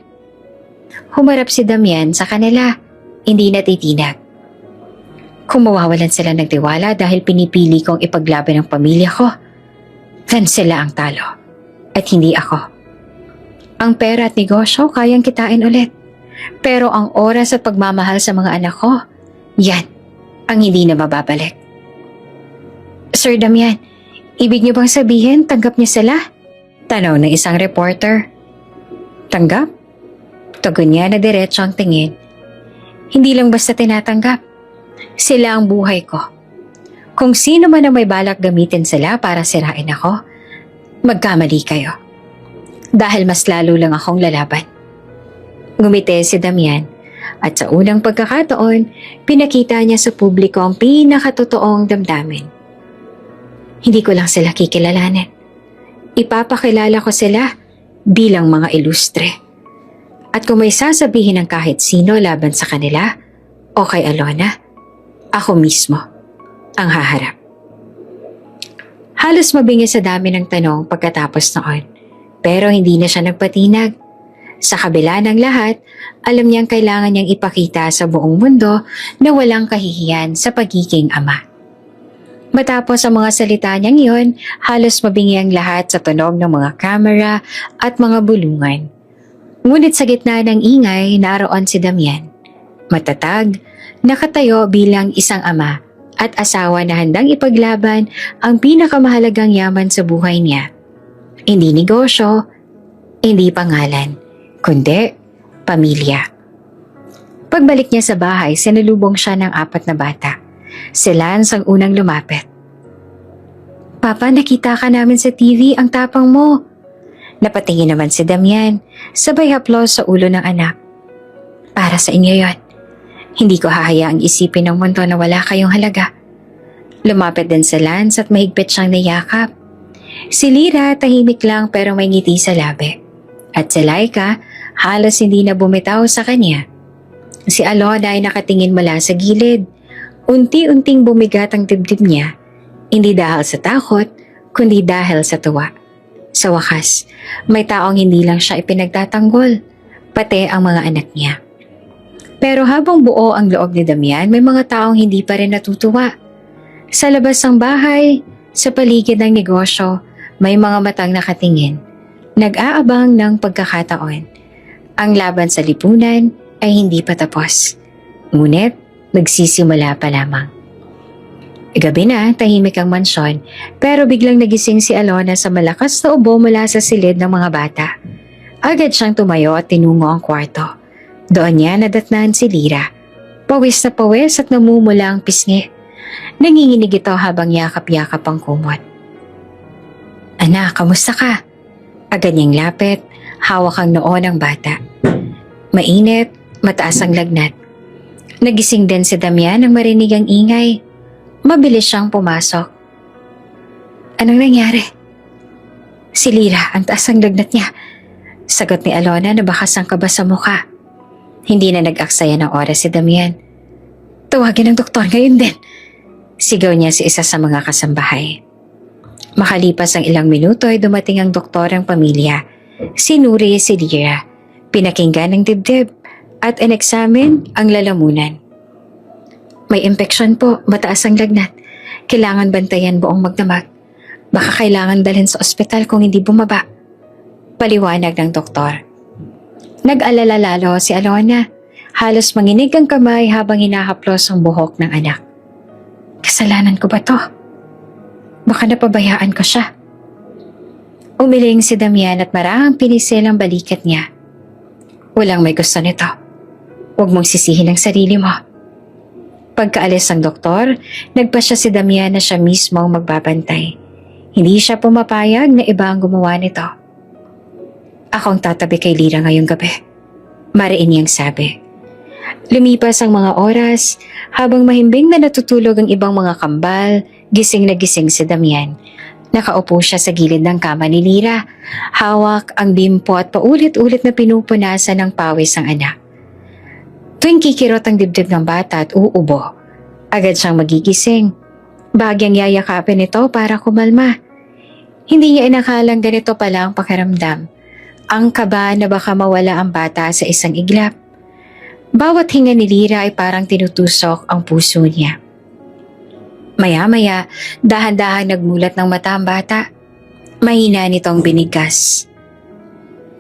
Humarap si Damian sa kanila, hindi natitinag. Kung mawawalan sila ng tiwala dahil pinipili kong ipaglaban ang pamilya ko, then sila ang talo at hindi ako. Ang pera at negosyo kayang kitain ulit. Pero ang oras at pagmamahal sa mga anak ko, yan ang hindi na mababalik. Sir Damian, ibig niyo bang sabihin tanggap niya sila? Tanong ng isang reporter. Tanggap? Tugon niya na diretso ang tingin. Hindi lang basta tinatanggap. Sila ang buhay ko. Kung sino man ang may balak gamitin sila para sirain ako, magkamali kayo. Dahil mas lalo lang akong lalaban. Ngumiti si Damian at sa unang pagkakataon, pinakita niya sa publiko ang pinakatotoong damdamin. Hindi ko lang sila kikilalanin. Ipapakilala ko sila bilang mga ilustre. At kung may sasabihin ng kahit sino laban sa kanila o kay Alona, ako mismo ang haharap. Halos mabingi sa dami ng tanong pagkatapos noon, pero hindi na siya nagpatinag. Sa kabila ng lahat, alam niyang kailangan niyang ipakita sa buong mundo na walang kahihiyan sa pagiging ama. Matapos ang mga salita niyang iyon, halos mabingi ang lahat sa tunog ng mga kamera at mga bulungan. Ngunit sa gitna ng ingay, naroon si Damian. Matatag, nakatayo bilang isang ama at asawa na handang ipaglaban ang pinakamahalagang yaman sa buhay niya. Hindi negosyo, hindi pangalan, kundi pamilya. Pagbalik niya sa bahay, sinalubong siya ng 4 na bata. Si Lance ang unang lumapit. Papa, nakita ka namin sa TV, ang tapang mo. Napatingin naman si Damian, sabay haplos sa ulo ng anak. Para sa inyo yon. Hindi ko hahayaang isipin ng mundo na wala kayong halaga. Lumapit din si Lance at mahigpit siyang niyakap. Si Lyra tahimik lang pero may ngiti sa labi. At si Laika halos hindi na bumitaw sa kanya. Si Alona ay nakatingin mula sa gilid. Unti-unting bumigat ang dibdib niya. Hindi dahil sa takot, kundi dahil sa tuwa. Sa wakas, may taong hindi lang siya ipinagtatanggol, pati ang mga anak niya. Pero habang buo ang loob ni Damian, may mga taong hindi pa rin natutuwa. Sa labas ng bahay, sa paligid ng negosyo, may mga matang nakatingin. Nag-aabang ng pagkakataon. Ang laban sa lipunan ay hindi pa tapos. Ngunit, nagsisimula pa lamang. Gabi na, tahimik ang mansyon, pero biglang nagising si Alona sa malakas na ubo mula sa silid ng mga bata. Agad siyang tumayo at tinungo ang kwarto. Doon niya nadatnan si Lyra. Pawis na pawis at namumula ang pisngi. Nanginginig ito habang yakap-yakap ang kumot. Anak, kamusta ka? Agad niyang lapit, hawak ang noo ng bata. Mainit, mataas ang lagnat. Nagising din si Damian nang marinig ang ingay. Mabilis siyang pumasok. Anong nangyari? Si Lyra, ang taas ang lagnat niya. Sagot ni Alona na bakas ang kaba sa mukha. Hindi na nag-aksaya ng oras si Damian. Tawagin ang doktor ngayon din. Sigaw niya si isa sa mga kasambahay. Makalipas ang ilang minuto ay dumating ang doktorang pamilya. Sinuri si Lyra. Pinakinggan ang dibdib at ineksamin ang lalamunan. May impeksyon po, mataas ang lagnat. Kailangan bantayan buong magdamag. Baka kailangan dalhin sa ospital kung hindi bumaba. Paliwanag ng doktor. Nag-alala lalo si Alona. Halos manginig ang kamay habang hinahaplos ang buhok ng anak. Kasalanan ko ba to? Baka napabayaan ko siya. Umiling si Damian at marahang pinisil ang balikat niya. Walang may gusto nito. Huwag mong sisihin ang sarili mo. Pagkaalis ng doktor, nagpasya si Damian na siya mismo ang magbabantay. Hindi siya pumapayag na iba ang gumawa nito. Ako ang tatabi kay Lira ngayong gabi. Mariin niyang sabi. Lumipas ang mga oras, habang mahimbing na natutulog ang ibang mga kambal, gising na gising si Damian. Nakaupo siya sa gilid ng kama ni Lira. Hawak ang bimpo at paulit-ulit na pinupunasan ng pawis ang anak. Tuwing kikirot ang dibdib ng bata at uubo, agad siyang magigising. Bagyang yayakapin ito para kumalma. Hindi niya inakalang ganito pala ang pakiramdam. Ang kaba na baka mawala ang bata sa isang iglap. Bawat hinga ni Lira ay parang tinutusok ang puso niya. Maya-maya, dahan-dahan nagmulat ng mata ang bata. Mahina nitong binigkas.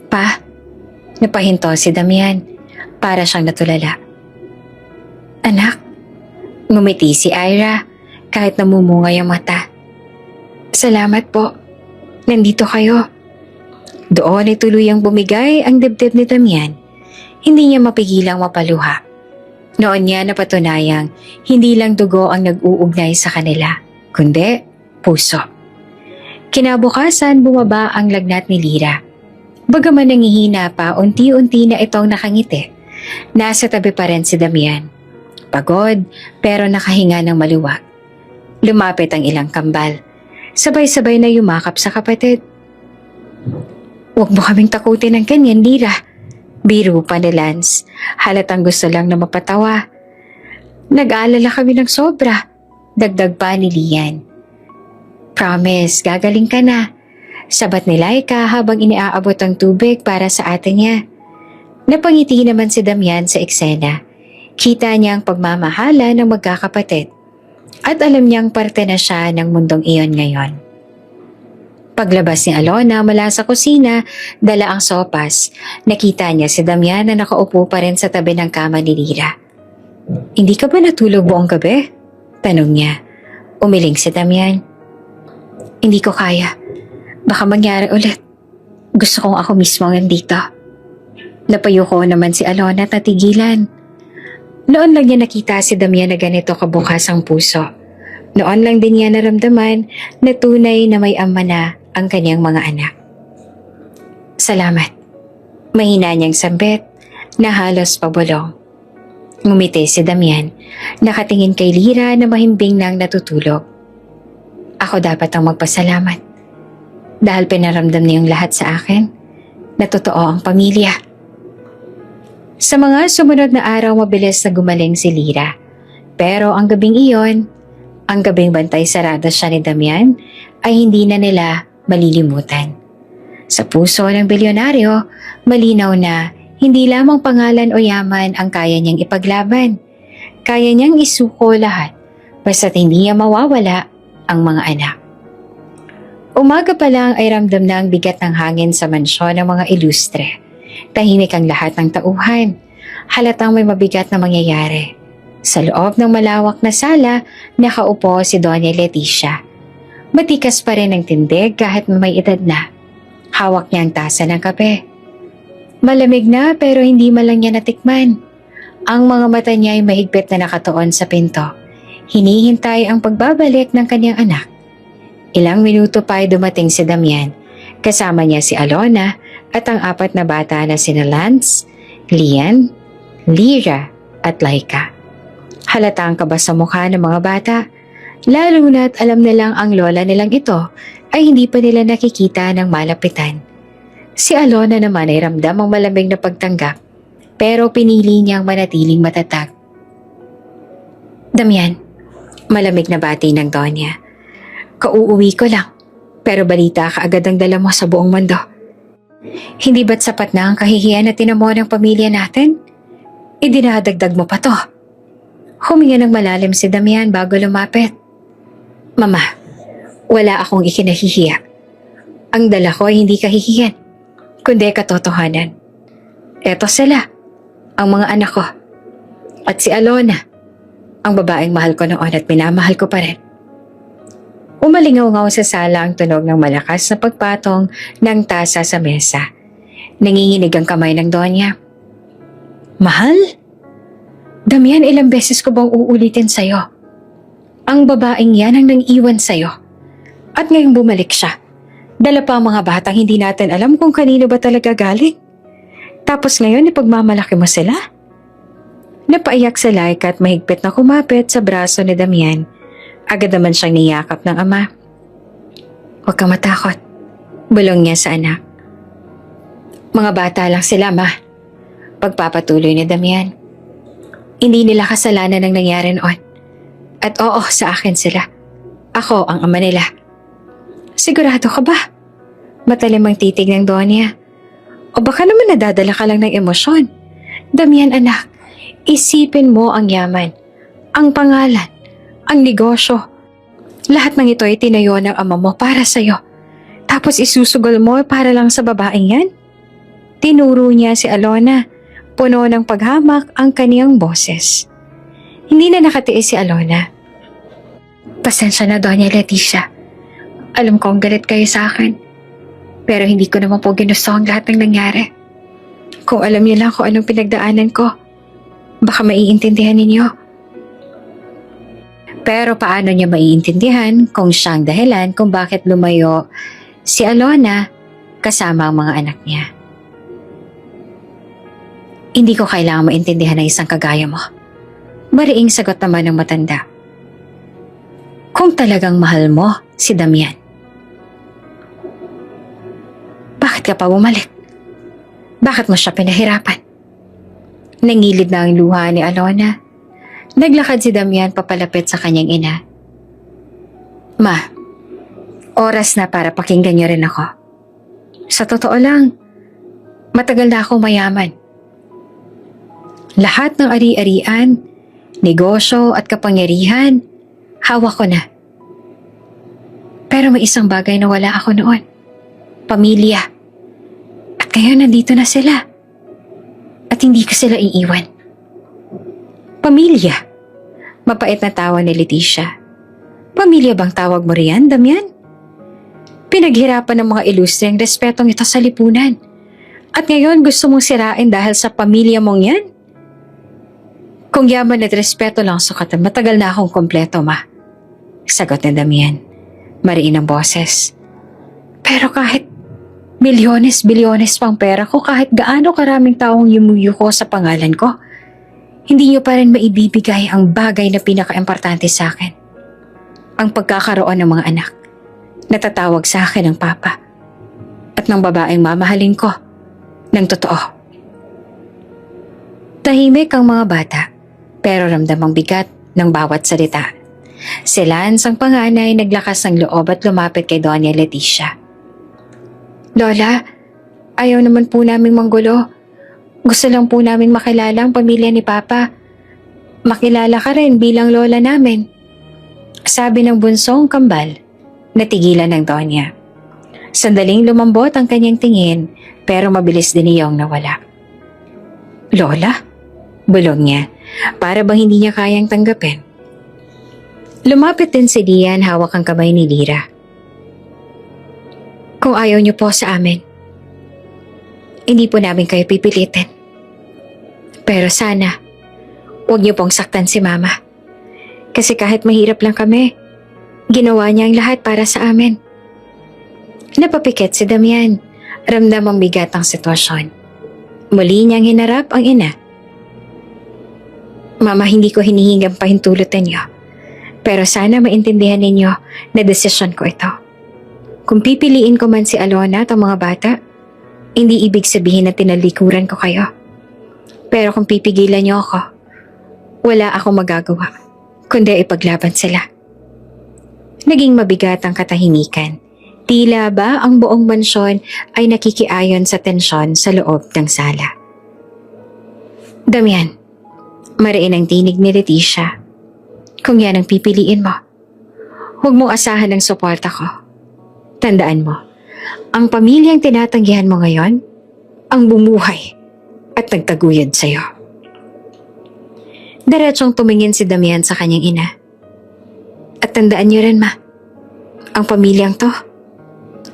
Pa, napahinto si Damian. Para siyang natulala. Anak, ngumiti si Ira kahit namumungay ang mata. Salamat po. Nandito kayo. Doon ay tuluyang bumigay ang dibdib ni Damian. Hindi niya mapigilang mapaluha. Noon niya napatunayang hindi lang dugo ang nag-uugnay sa kanila, kundi puso. Kinabukasan bumaba ang lagnat ni Lira. Bagaman nangihina pa, unti-unti na itong nakangiti. Nasa tabi pa rin si Damian. Pagod pero nakahinga ng maluwag. Lumapit ang ilang kambal. Sabay-sabay na yumakap sa kapatid. Huwag mo kaming takutin ng ganyan, Lira. Biro pa ni Lance. Halatang gusto lang na mapatawa. Nag-aalala kami ng sobra. Dagdag pa ni Lian. Promise, gagaling ka na. Sabat ni Laika habang iniaabot ang tubig para sa ate niya. Napangiti naman si Damian sa eksena. Kita niya ang pagmamahala ng magkakapatid. At alam niyang parte na siya ng mundong iyon ngayon. Paglabas ni Alona mula sa kusina, dala ang sopas. Nakita niya si Damian na nakaupo pa rin sa tabi ng kama ni Lira. Hindi ka ba natulog buong gabi? Tanong niya. Umiling si Damian. Hindi ko kaya. Baka mangyari ulit. Gusto kong ako mismo nandito. Napayuko naman si Alona at natigilan. Noon lang niya nakita si Damian na ganito kabukas ang puso. Noon lang din niya naramdaman na tunay na may ama na ang kanyang mga anak. Salamat. Mahina niyang sambit na halos pabulong. Ngumiti si Damian, nakatingin kay Lira na mahimbing nang natutulog. Ako dapat ang magpasalamat. Dahil pinaramdam niyang lahat sa akin na totoo ang pamilya. Sa mga sumunod na araw mabilis na gumaling si Lira. Pero ang gabing iyon, ang gabing bantay sarado siya ni Damian, ay hindi na nila malilimutan. Sa puso ng bilyonaryo, malinaw na hindi lamang pangalan o yaman ang kaya niyang ipaglaban. Kaya niyang isuko lahat basta't hindi niya mawawala ang mga anak. Umaga pa lang ay ramdam na ang bigat ng hangin sa mansyon ng mga ilustre. Tahimik ang lahat ng tauhan. Halatang may mabigat na mangyayari. Sa loob ng malawak na sala, nakaupo si Doña Leticia. Matikas pa rin ang tindig kahit may edad na. Hawak niya ang tasa ng kape. Malamig na pero hindi man lang niya natikman. Ang mga mata niya ay mahigpit na nakatuon sa pinto. Hinihintay ang pagbabalik ng kanyang anak. Ilang minuto pa ay dumating si Damian. Kasama niya si Alona at ang 4 na bata na sina Lance, Lian, Lira at Laika. Halata ang kaba sa mukha ng mga bata, lalo na't alam nilang ang lola nilang ito ay hindi pa nila nakikita ng malapitan. Si Alona naman ay ramdam ang malamig na pagtanggap, pero pinili niyang manatiling matatag. Damian, malamig na bati ng Donya. Kauuwi ko lang, pero balita ka agad ang dala mo sa buong mundo. Hindi ba't sapat na ang kahihiyan na tinamo ng pamilya natin? Idinadagdag mo pa to. Huminga ng malalim si Damian bago lumapit. Mama, wala akong ikinahihiya. Ang dala ko ay hindi kahihiyan, kundi katotohanan. Eto sila, ang mga anak ko. At si Alona, ang babaeng mahal ko noon at minamahal ko pa rin. Umalingaw-ngaw sa sala ang tunog ng malakas na pagpatong ng tasa sa mesa. Nanginginig ang kamay ng Donya. Mahal? Damian, ilang beses ko bang uulitin sa'yo? Ang babaeng yan ang nang-iwan sa'yo. At ngayong bumalik siya, dala pa ang mga batang hindi natin alam kung kanino ba talaga galing. Tapos ngayon ipagmamalaki mo sila? Napaiyak si Laika at mahigpit na kumapit sa braso ni Damian. Agad naman siyang niyakap ng ama. Huwag kang matakot, bulong niya sa anak. Mga bata lang sila, ma. Pagpapatuloy ni Damian. Hindi nila kasalanan ang nangyari noon. At oo, sa akin sila. Ako ang ama nila. Sigurado ka ba? Matalim ang titig ng Donya. O baka naman nadadala ka lang ng emosyon. Damian, anak, isipin mo ang yaman, ang pangalan, ang negosyo. Lahat ng ito ay tinayo ng ama mo para sa'yo. Tapos isusugol mo para lang sa babaeng yan? Tinuro niya si Alona. Puno ng paghamak ang kaniyang boses. Hindi na nakatiis si Alona. Pasensya na, Doña Leticia. Alam kong galit kayo sa akin. Pero hindi ko naman po ginusto ang lahat ng nangyari. Kung alam niyo lang kung anong pinagdaanan ko, baka maiintindihan ninyo. Pero paano niya maiintindihan kung siyang dahilan kung bakit lumayo si Alona kasama ang mga anak niya? Hindi ko kailangan maintindihan ng isang kagaya mo. Mariing sagot naman ng matanda. Kung talagang mahal mo si Damian, bakit ka pa bumalik? Bakit mo siya pinahirapan? Nangilid na ang luha ni Alona. Naglakad si Damian papalapit sa kanyang ina. Ma, oras na para pakinggan niyo rin ako. Sa totoo lang, matagal na akong mayaman. Lahat ng ari-arian, negosyo at kapangyarihan, hawak ko na. Pero may isang bagay na wala ako noon. Pamilya. At ngayon nandito na sila. At hindi ko sila iiwan. Pamilya. Mapait na tawa ni Leticia. Pamilya bang tawag mo riyan, Damian? Pinaghirapan ng mga ilustre ang respetong ito sa lipunan. At ngayon gusto mong sirain dahil sa pamilya mong yan? Kung yaman at respeto lang sukatan, matagal na akong kompleto, ma. Sagot ni Damian. Mariin ang boses. Pero kahit bilyones pang pera ko, kahit gaano karaming taong yumuyuko sa pangalan ko, hindi niyo pa rin maibibigay ang bagay na pinaka-importante sa akin. Ang pagkakaroon ng mga anak. Natatawag sa akin ng papa. At ng babaeng mamahalin ko. Ng totoo. Tahimik ang mga bata, pero ramdam ang bigat ng bawat salita. Si Lance, ang panganay, naglakas ng loob at lumapit kay Doña Leticia. Lola, ayaw naman po naming manggulo. Gusto lang po naming makilala ang pamilya ni Papa. Makilala ka rin bilang lola namin. Sabi ng bunsong kambal. Natigilan ng Donya. Sandaling lumambot ang kanyang tingin, pero mabilis din iyong nawala. Lola? Bulong niya, para bang hindi niya kayang tanggapin. Lumapit din si Dian, hawak ang kamay ni Lira. Kung ayaw niyo po sa amin, hindi po namin kayo pipilitin. Pero sana, huwag niyo pong saktan si Mama. Kasi kahit mahirap lang kami, ginawa niya ang lahat para sa amin. Napapikit si Damian. Ramdam ang bigat ang sitwasyon. Muli niyang hinarap ang ina. Mama, hindi ko hinihingang pahintulutan niyo. Pero sana maintindihan ninyo na desisyon ko ito. Kung pipiliin ko man si Alona at ang mga bata, hindi ibig sabihin na tinalikuran ko kayo. Pero kung pipigilan niyo ako, wala akong magagawa, kundi ipaglaban sila. Naging mabigat ang katahimikan. Tila ba ang buong mansyon ay nakikiayon sa tensyon sa loob ng sala. Damian, Mariin ang tinig ni Leticia. Kung yan ang pipiliin mo, huwag mong asahan ng suporta ko. Tandaan mo, ang pamilyang tinatanggihan mo ngayon, ang bumuhay at nagtaguyod sa'yo. Diretsong tumingin si Damian sa kanyang ina. At tandaan niyo rin, ma, ang pamilyang to,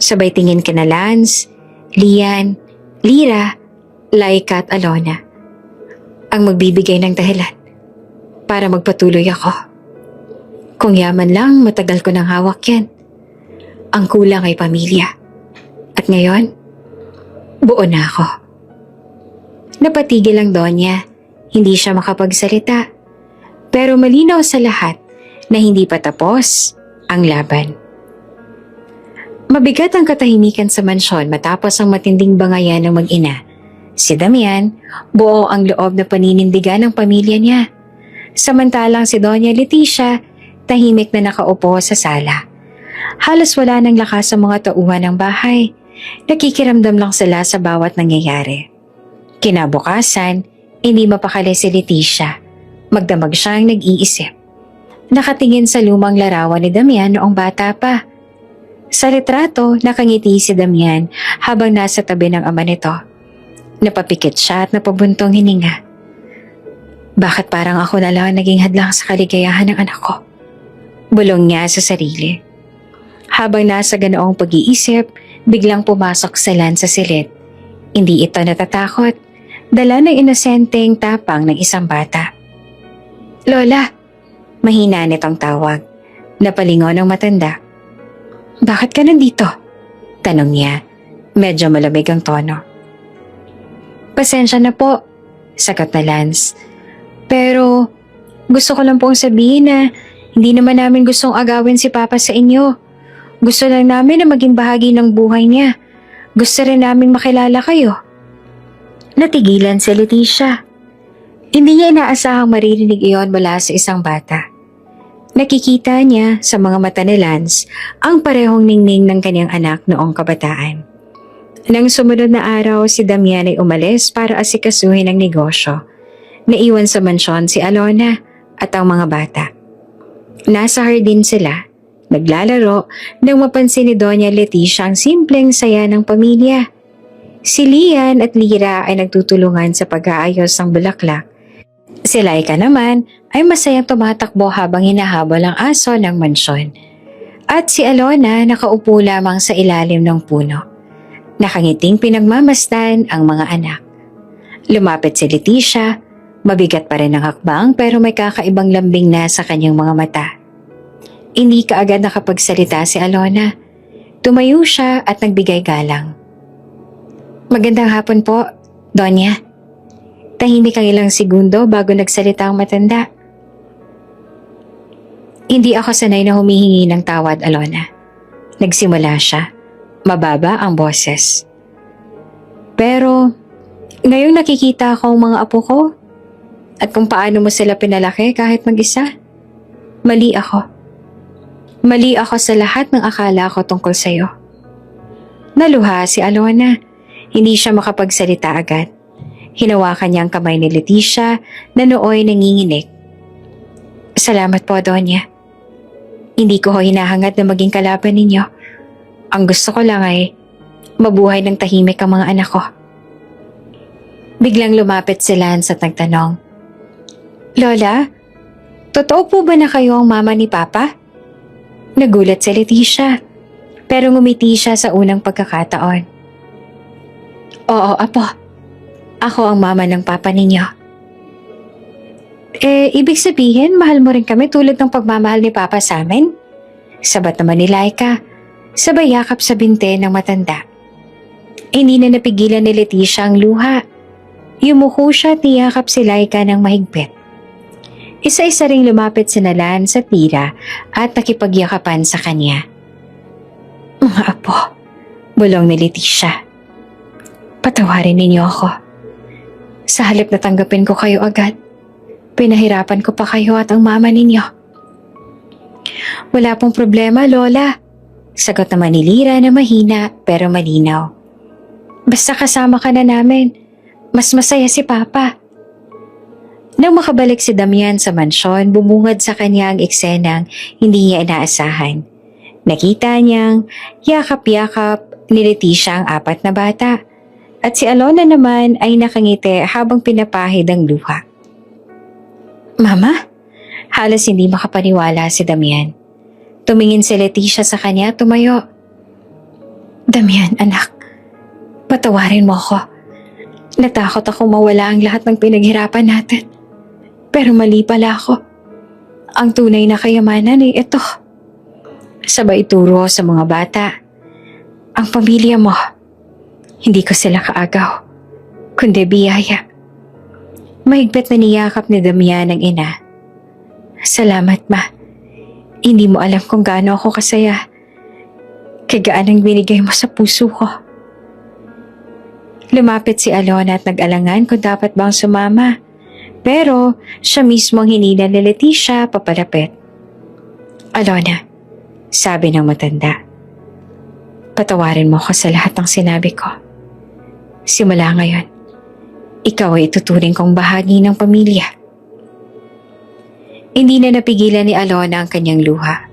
sabay tingin kina Lance, Lian, Lyra, Laika at Alona, ang magbibigay ng dahilan para magpatuloy ako. Kung yaman lang, matagal ko nang hawak yan. Ang kulang ay pamilya. At ngayon, buo na ako. Napatigil ang Donya. Hindi siya makapagsalita. Pero malinaw sa lahat na hindi pa tapos ang laban. Mabigat ang katahimikan sa mansyon matapos ang matinding bangayan ng mag-ina. Si Damian, buo ang loob na paninindigan ng pamilya niya. Samantalang si Doña Leticia, tahimik na nakaupo sa sala. Halos wala ng lakas sa mga tauhan ng bahay. Nakikiramdam lang sila sa bawat nangyayari. Kinabukasan, hindi mapakali si Leticia. Magdamag siyang nag-iisip. Nakatingin sa lumang larawan ni Damian noong bata pa. Sa retrato, nakangiti si Damian habang nasa tabi ng ama nito. Napapikit siya at napabuntong hininga. Bakit parang ako na lang naging hadlang sa kaligayahan ng anak ko? Bulong niya sa sarili. Habang nasa ganoong pag-iisip, biglang pumasok sa Lance sa silid. Hindi ito natatakot. Dala ng inosenteng tapang ng isang bata. Lola, mahina nitong tawag. Napalingon ng matanda. Bakit ka nandito? Tanong niya. Medyo malamig ang tono. Pasensya na po, sagot na Lance. Pero gusto ko lang pong sabihin na hindi naman namin gustong agawin si Papa sa inyo. Gusto lang namin na maging bahagi ng buhay niya. Gusto rin namin makilala kayo. Natigilan si Leticia. Hindi niya inaasahang maririnig iyon mula sa isang bata. Nakikita niya sa mga mata ni Lance ang parehong ningning ng kanyang anak noong kabataan. Nang sumunod na araw, si Damian ay umalis para asikasuhin ang negosyo. Naiwan sa mansyon si Alona at ang mga bata. Nasa hardin sila, naglalaro nang mapansin ni Doña Leticia ang simpleng saya ng pamilya. Si Lian at Lyra ay nagtutulungan sa pag-aayos ng bulaklak. Si Laika naman ay masayang tumatakbo habang hinahabol ang aso ng mansyon. At si Alona nakaupo lamang sa ilalim ng puno. Nakangiting pinagmamasdan ang mga anak. Lumapit si Leticia, mabigat pa rin ang hakbang pero may kakaibang lambing na sa kanyang mga mata. Hindi kaagad nakapagsalita si Alona. Tumayo siya at nagbigay galang. Magandang hapon po, Donya. Tahimik ang ilang segundo bago nagsalita ang matanda. Hindi ako sanay na humihingi ng tawad, Alona. Nagsimula siya. Mababa ang boses. Pero, ngayong nakikita ko ang mga apo ko at kung paano mo sila pinalaki kahit mag-isa, mali ako. Mali ako sa lahat ng akala ko tungkol sa'yo. Naluha si Alona. Hindi siya makapagsalita agad. Hinawakan niya ang kamay ni Leticia na nooy nanginginig. Salamat po, Donya. Hindi ko hinahangad na maging kalaban ninyo. Ang gusto ko lang ay mabuhay ng tahimik ang mga anak ko. Biglang lumapit si Lance at nagtanong, Lola, totoo po ba na kayo ang mama ni Papa? Nagulat si Leticia, pero ngumiti siya sa unang pagkakataon. Oo, apo. Ako ang mama ng papa ninyo. Ibig sabihin, mahal mo rin kami tulad ng pagmamahal ni Papa sa amin? Sabat naman ni Laika, sabay yakap sa binte ng matanda. Hindi na napigilan ni Leticia ang luha. Yumuko siya at niyakap si Laika ng mahigpit. Isa-isa ring lumapit si Lance at Lyra at nakipagyakapan sa kanya. Mga apo, bulong ni Leticia. Patawarin ninyo ako. Sa halip na tanggapin ko kayo agad, pinahirapan ko pa kayo at ang mama ninyo. Wala pong problema, Lola. Sagot naman ni Lyra na mahina pero malinaw. Basta kasama ka na namin, mas masaya si Papa. Nang makabalik si Damian sa mansyon, bumungad sa kanya ang eksenang hindi niya inaasahan. Nakita niyang yakap-yakap ni Leticia ang 4 na bata at si Alona naman ay nakangiti habang pinapahid ang luha. Mama? Halos hindi makapaniwala si Damian. Tumingin si Leticia sa kanya, tumayo. Damian, anak, patawarin mo ako. Natakot ako mawala ang lahat ng pinaghirapan natin. Pero mali pala ako. Ang tunay na kayamanan ay ito. Sabay turo sa mga bata. Ang pamilya mo, hindi ko sila kaagaw, kundi biyaya. Mahigpit na niyakap ni Damian ang ina. Salamat, ma. Hindi mo alam kung gaano ako kasaya. Kagaan ang binigay mo sa puso ko. Lumapit si Alona at nag-alangan kung dapat bang sumama. Pero siya mismo ang hinila ni Leticia papalapit. Alona, sabi ng matanda, patawarin mo ko sa lahat ng sinabi ko. Simula ngayon, ikaw ay ituturing kong bahagi ng pamilya. Hindi na napigilan ni Alona ang kanyang luha.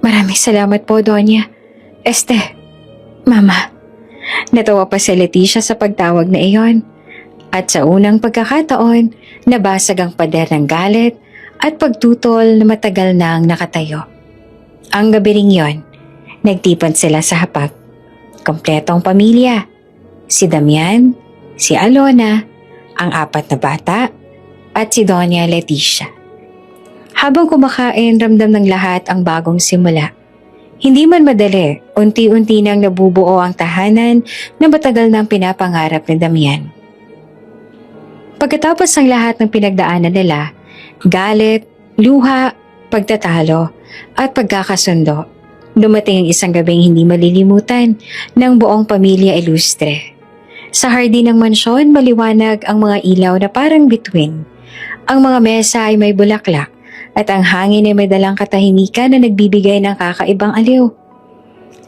Maraming salamat po, Donya. Mama. Natawa pa si Leticia sa pagtawag na iyon. At sa unang pagkakataon, nabasag ang pader ng galit at pagtutol na matagal nang nakatayo. Ang gabi ring yon, nagtipon sila sa hapag. Kompletong pamilya. Si Damian, si Alona, ang 4 na bata, at si Doña Leticia. Habang kumakain, ramdam ng lahat ang bagong simula. Hindi man madali, unti-unti nang nabubuo ang tahanan na matagal nang pinapangarap ni Damian. Pagkatapos ng lahat ng pinagdaanan nila, galit, luha, pagtatalo, at pagkakasundo, dumating ang isang gabing hindi malilimutan ng buong pamilya Ilustre. Sa hardin ng mansyon, maliwanag ang mga ilaw na parang bituin. Ang mga mesa ay may bulaklak at ang hangin ay may dalang katahimikan na nagbibigay ng kakaibang aliw.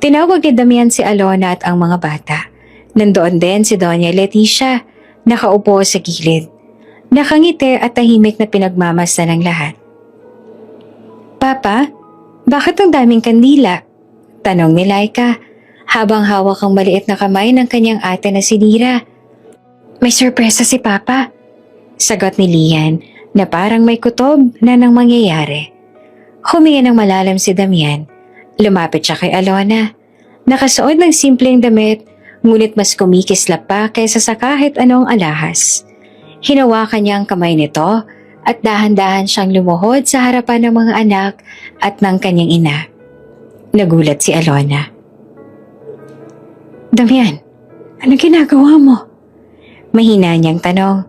Tinawag ni Damian si Alona at ang mga bata. Nandoon din si Doña Leticia, nakaupo sa gilid. Nakangiti at tahimik na pinagmamasdan ng lahat. Papa, bakit ang daming kandila? Tanong ni Laika habang hawak ang maliit na kamay ng kanyang ate na si Lira. May sorpresa si Papa, sagot ni Lian na parang may kutob na nang mangyayari. Huminga ng malalim si Damian. Lumapit siya kay Alona. Nakasuot ng simpleng damit, ngunit mas kumikislap pa kaysa sa kahit anong alahas. Hinawakan niya ang kamay nito at dahan-dahan siyang lumuhod sa harapan ng mga anak at ng kanyang ina. Nagulat si Alona. Damian, anong ginagawa mo? Mahina niyang tanong.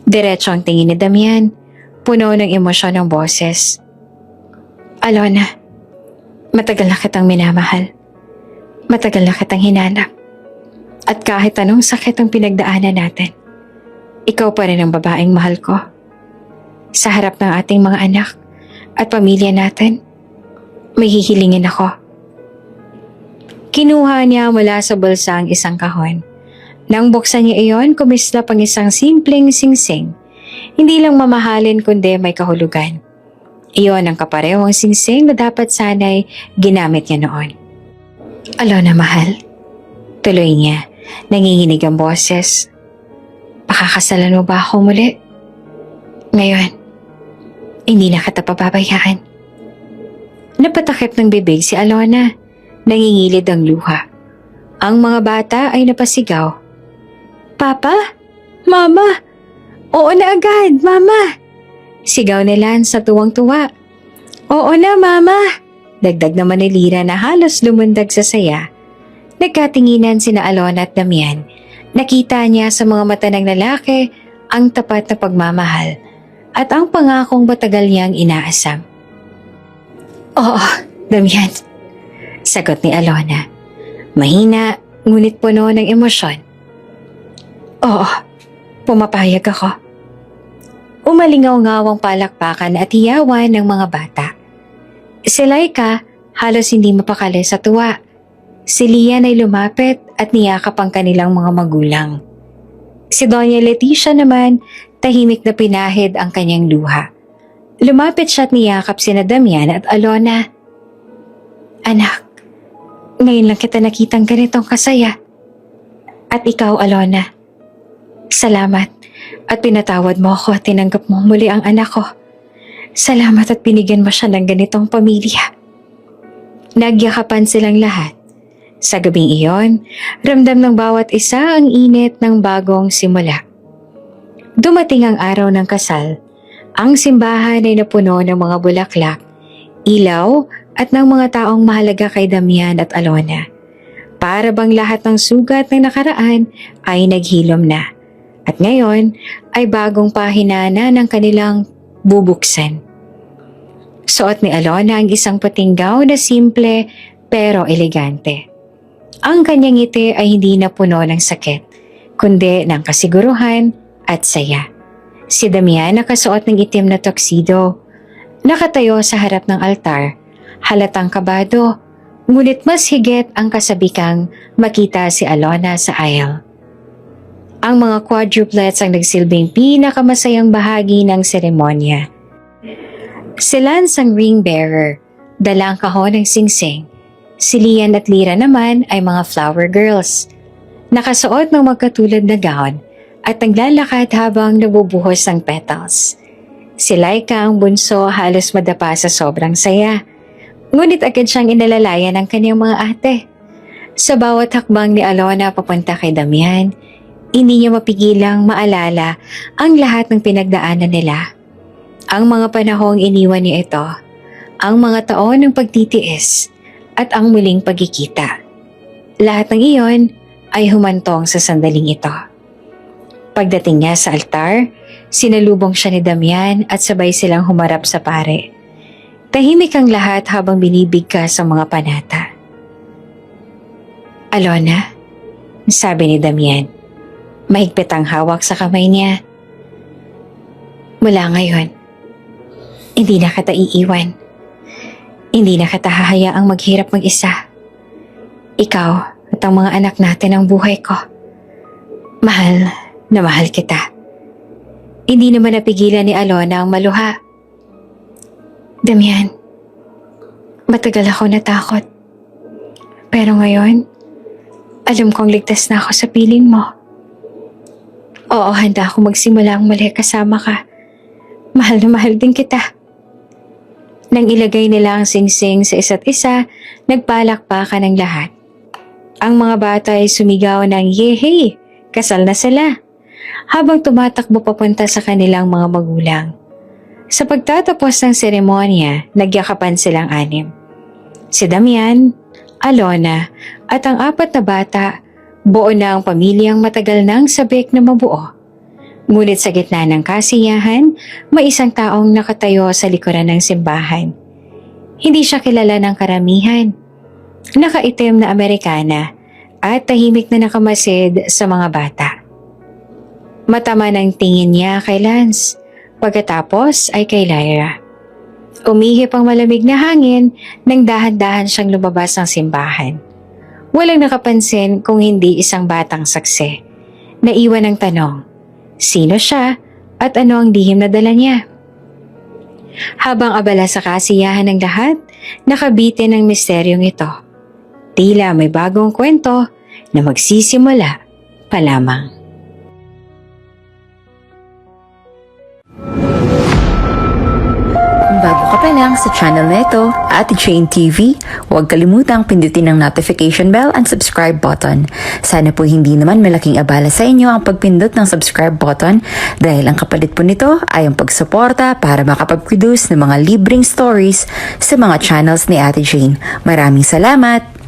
Diretso ang tingin ni Damian, puno ng emosyon ng boses. Alona, matagal na kitang minamahal. Matagal na kitang hinanap. At kahit anong sakit ang pinagdaanan natin, ikaw pa rin ang babaeng mahal ko. Sa harap ng ating mga anak at pamilya natin, may hihilingin ako. Kinuha niya mula sa bulsa ang isang kahon. Nang buksan niya iyon, kumislap ang isang simpleng singsing. Hindi lang mamahalin kundi may kahulugan. Iyon ang kaparehong singsing na dapat sanay ginamit niya noon. Alona, mahal. Tuloy niya, nanginginig ang boses. Pakakasalan mo ba ako muli? Ngayon, hindi na kita pababayaan. Napatakip ng bibig si Alona. Nangingilid ang luha. Ang mga bata ay napasigaw. Papa? Mama? Oo na agad, Mama! Sigaw ni Lance sa tuwang-tuwa. Oo na, Mama! Dagdag naman ni Lira na halos lumundag sa saya. Nagkatinginan sina Alona at Damian. Nakita niya sa mga mata ng lalaki ang tapat na pagmamahal at ang pangakong matagal niyang inaasam. Oo, Damian, sagot ni Alona. Mahina, ngunit puno ng emosyon. Oo, pumapayag ako. Umalingaw-ngawang palakpakan at hiyawan ng mga bata. Si Laika halos hindi mapakali sa tuwa. Si Lian ay lumapit at niyakap ang kanilang mga magulang. Si Doña Leticia naman tahimik na pinahid ang kanyang luha. Lumapit siya at niyakap sina Damian at Alona. Anak, ngayon lang kita nakitang ganitong kasaya. At ikaw, Alona, salamat at pinatawad mo ako at tinanggap mo muli ang anak ko. Salamat at binigyan mo siya ng ganitong pamilya. Nagyakapan silang lahat. Sa gabing iyon, ramdam ng bawat isa ang init ng bagong simula. Dumating ang araw ng kasal. Ang simbahan ay napuno ng mga bulaklak, ilaw at ng mga taong mahalaga kay Damian at Alona. Para bang lahat ng sugat ng nakaraan ay naghilom na. At ngayon ay bagong pahina na ng kanilang bubuksan. Suot ni Alona ang isang puting gown na simple pero elegante. Ang kanyang ngiti ay hindi na puno ng sakit, kundi ng kasiguruhan at saya. Si Damian nakasuot ng itim na tuxedo. Nakatayo sa harap ng altar, halatang kabado, ngunit mas higit ang kasabikang makita si Alona sa aisle. Ang mga quadruplets ang nagsilbing pinakamasayang bahagi ng seremonya. Si Lance ang ring bearer, dala ang kahon ng singsing. Si Lian at Lyra naman ay mga flower girls. Nakasuot ng magkatulad na gown at naglalakad habang nabubuhos ng petals. Si Laika ang bunso halos madapa sa sobrang saya. Ngunit agad siyang inalalayan ng kanyang mga ate. Sa bawat hakbang ni Alona papunta kay Damian, hindi niya mapigilang maalala ang lahat ng pinagdaanan nila. Ang mga panahong iniwan niya ito, ang mga taon ng pagtitiis at ang muling pagkikita. Lahat ng iyon ay humantong sa sandaling ito. Pagdating niya sa altar, sinalubong siya ni Damian at sabay silang humarap sa pare. Tahimik ang lahat habang binibigkas ang mga panata. Alona, sabi ni Damian, mahigpit ang hawak sa kamay niya. Mula ngayon, hindi na kita iiwan. Hindi na kita hahayaang maghirap mag-isa. Ikaw at ang mga anak natin ang buhay ko. Mahal na mahal kita. Hindi naman napigilan ni Alona ang maluha. Damian, matagal ako natakot. Pero ngayon, alam kong ligtas na ako sa piling mo. Oo, handa ako magsimula ang muli kasama ka. Mahal na mahal din kita. Nang ilagay nila ang singsing sa isa't isa, nagpalakpakan ng lahat. Ang mga bata ay sumigaw ng yehey, kasal na sila. Habang tumatakbo papunta sa kanilang mga magulang. Sa pagtatapos ng seremonya, nagyakapan silang anim. Si Damian, Alona at ang 4 na bata, buo na ang pamilyang matagal nang sabik na mabuo. Ngunit sa gitna ng kasiyahan, may isang taong nakatayo sa likuran ng simbahan. Hindi siya kilala ng karamihan. Nakaitim na Amerikana at tahimik na nakamasid sa mga bata. Matama ng tingin niya kay Lance, pagkatapos ay kay Lyra. Umihip ang malamig na hangin nang dahan-dahan siyang lumabas ng simbahan. Walang nakapansin kung hindi isang batang saksi. Naiwan ang tanong, sino siya at ano ang lihim na dala niya? Habang abala sa kasiyahan ng lahat, nakabitin ang misteryong ito. Tila may bagong kwento na magsisimula pa lamang. Bago ka pa lang sa channel na ito, Ate Jane TV, huwag kalimutang pindutin ang notification bell and subscribe button. Sana po hindi naman malaking abala sa inyo ang pagpindot ng subscribe button dahil ang kapalit po nito ay ang pagsuporta para makapag-produce ng mga libreng stories sa mga channels ni Ate Jane. Maraming salamat!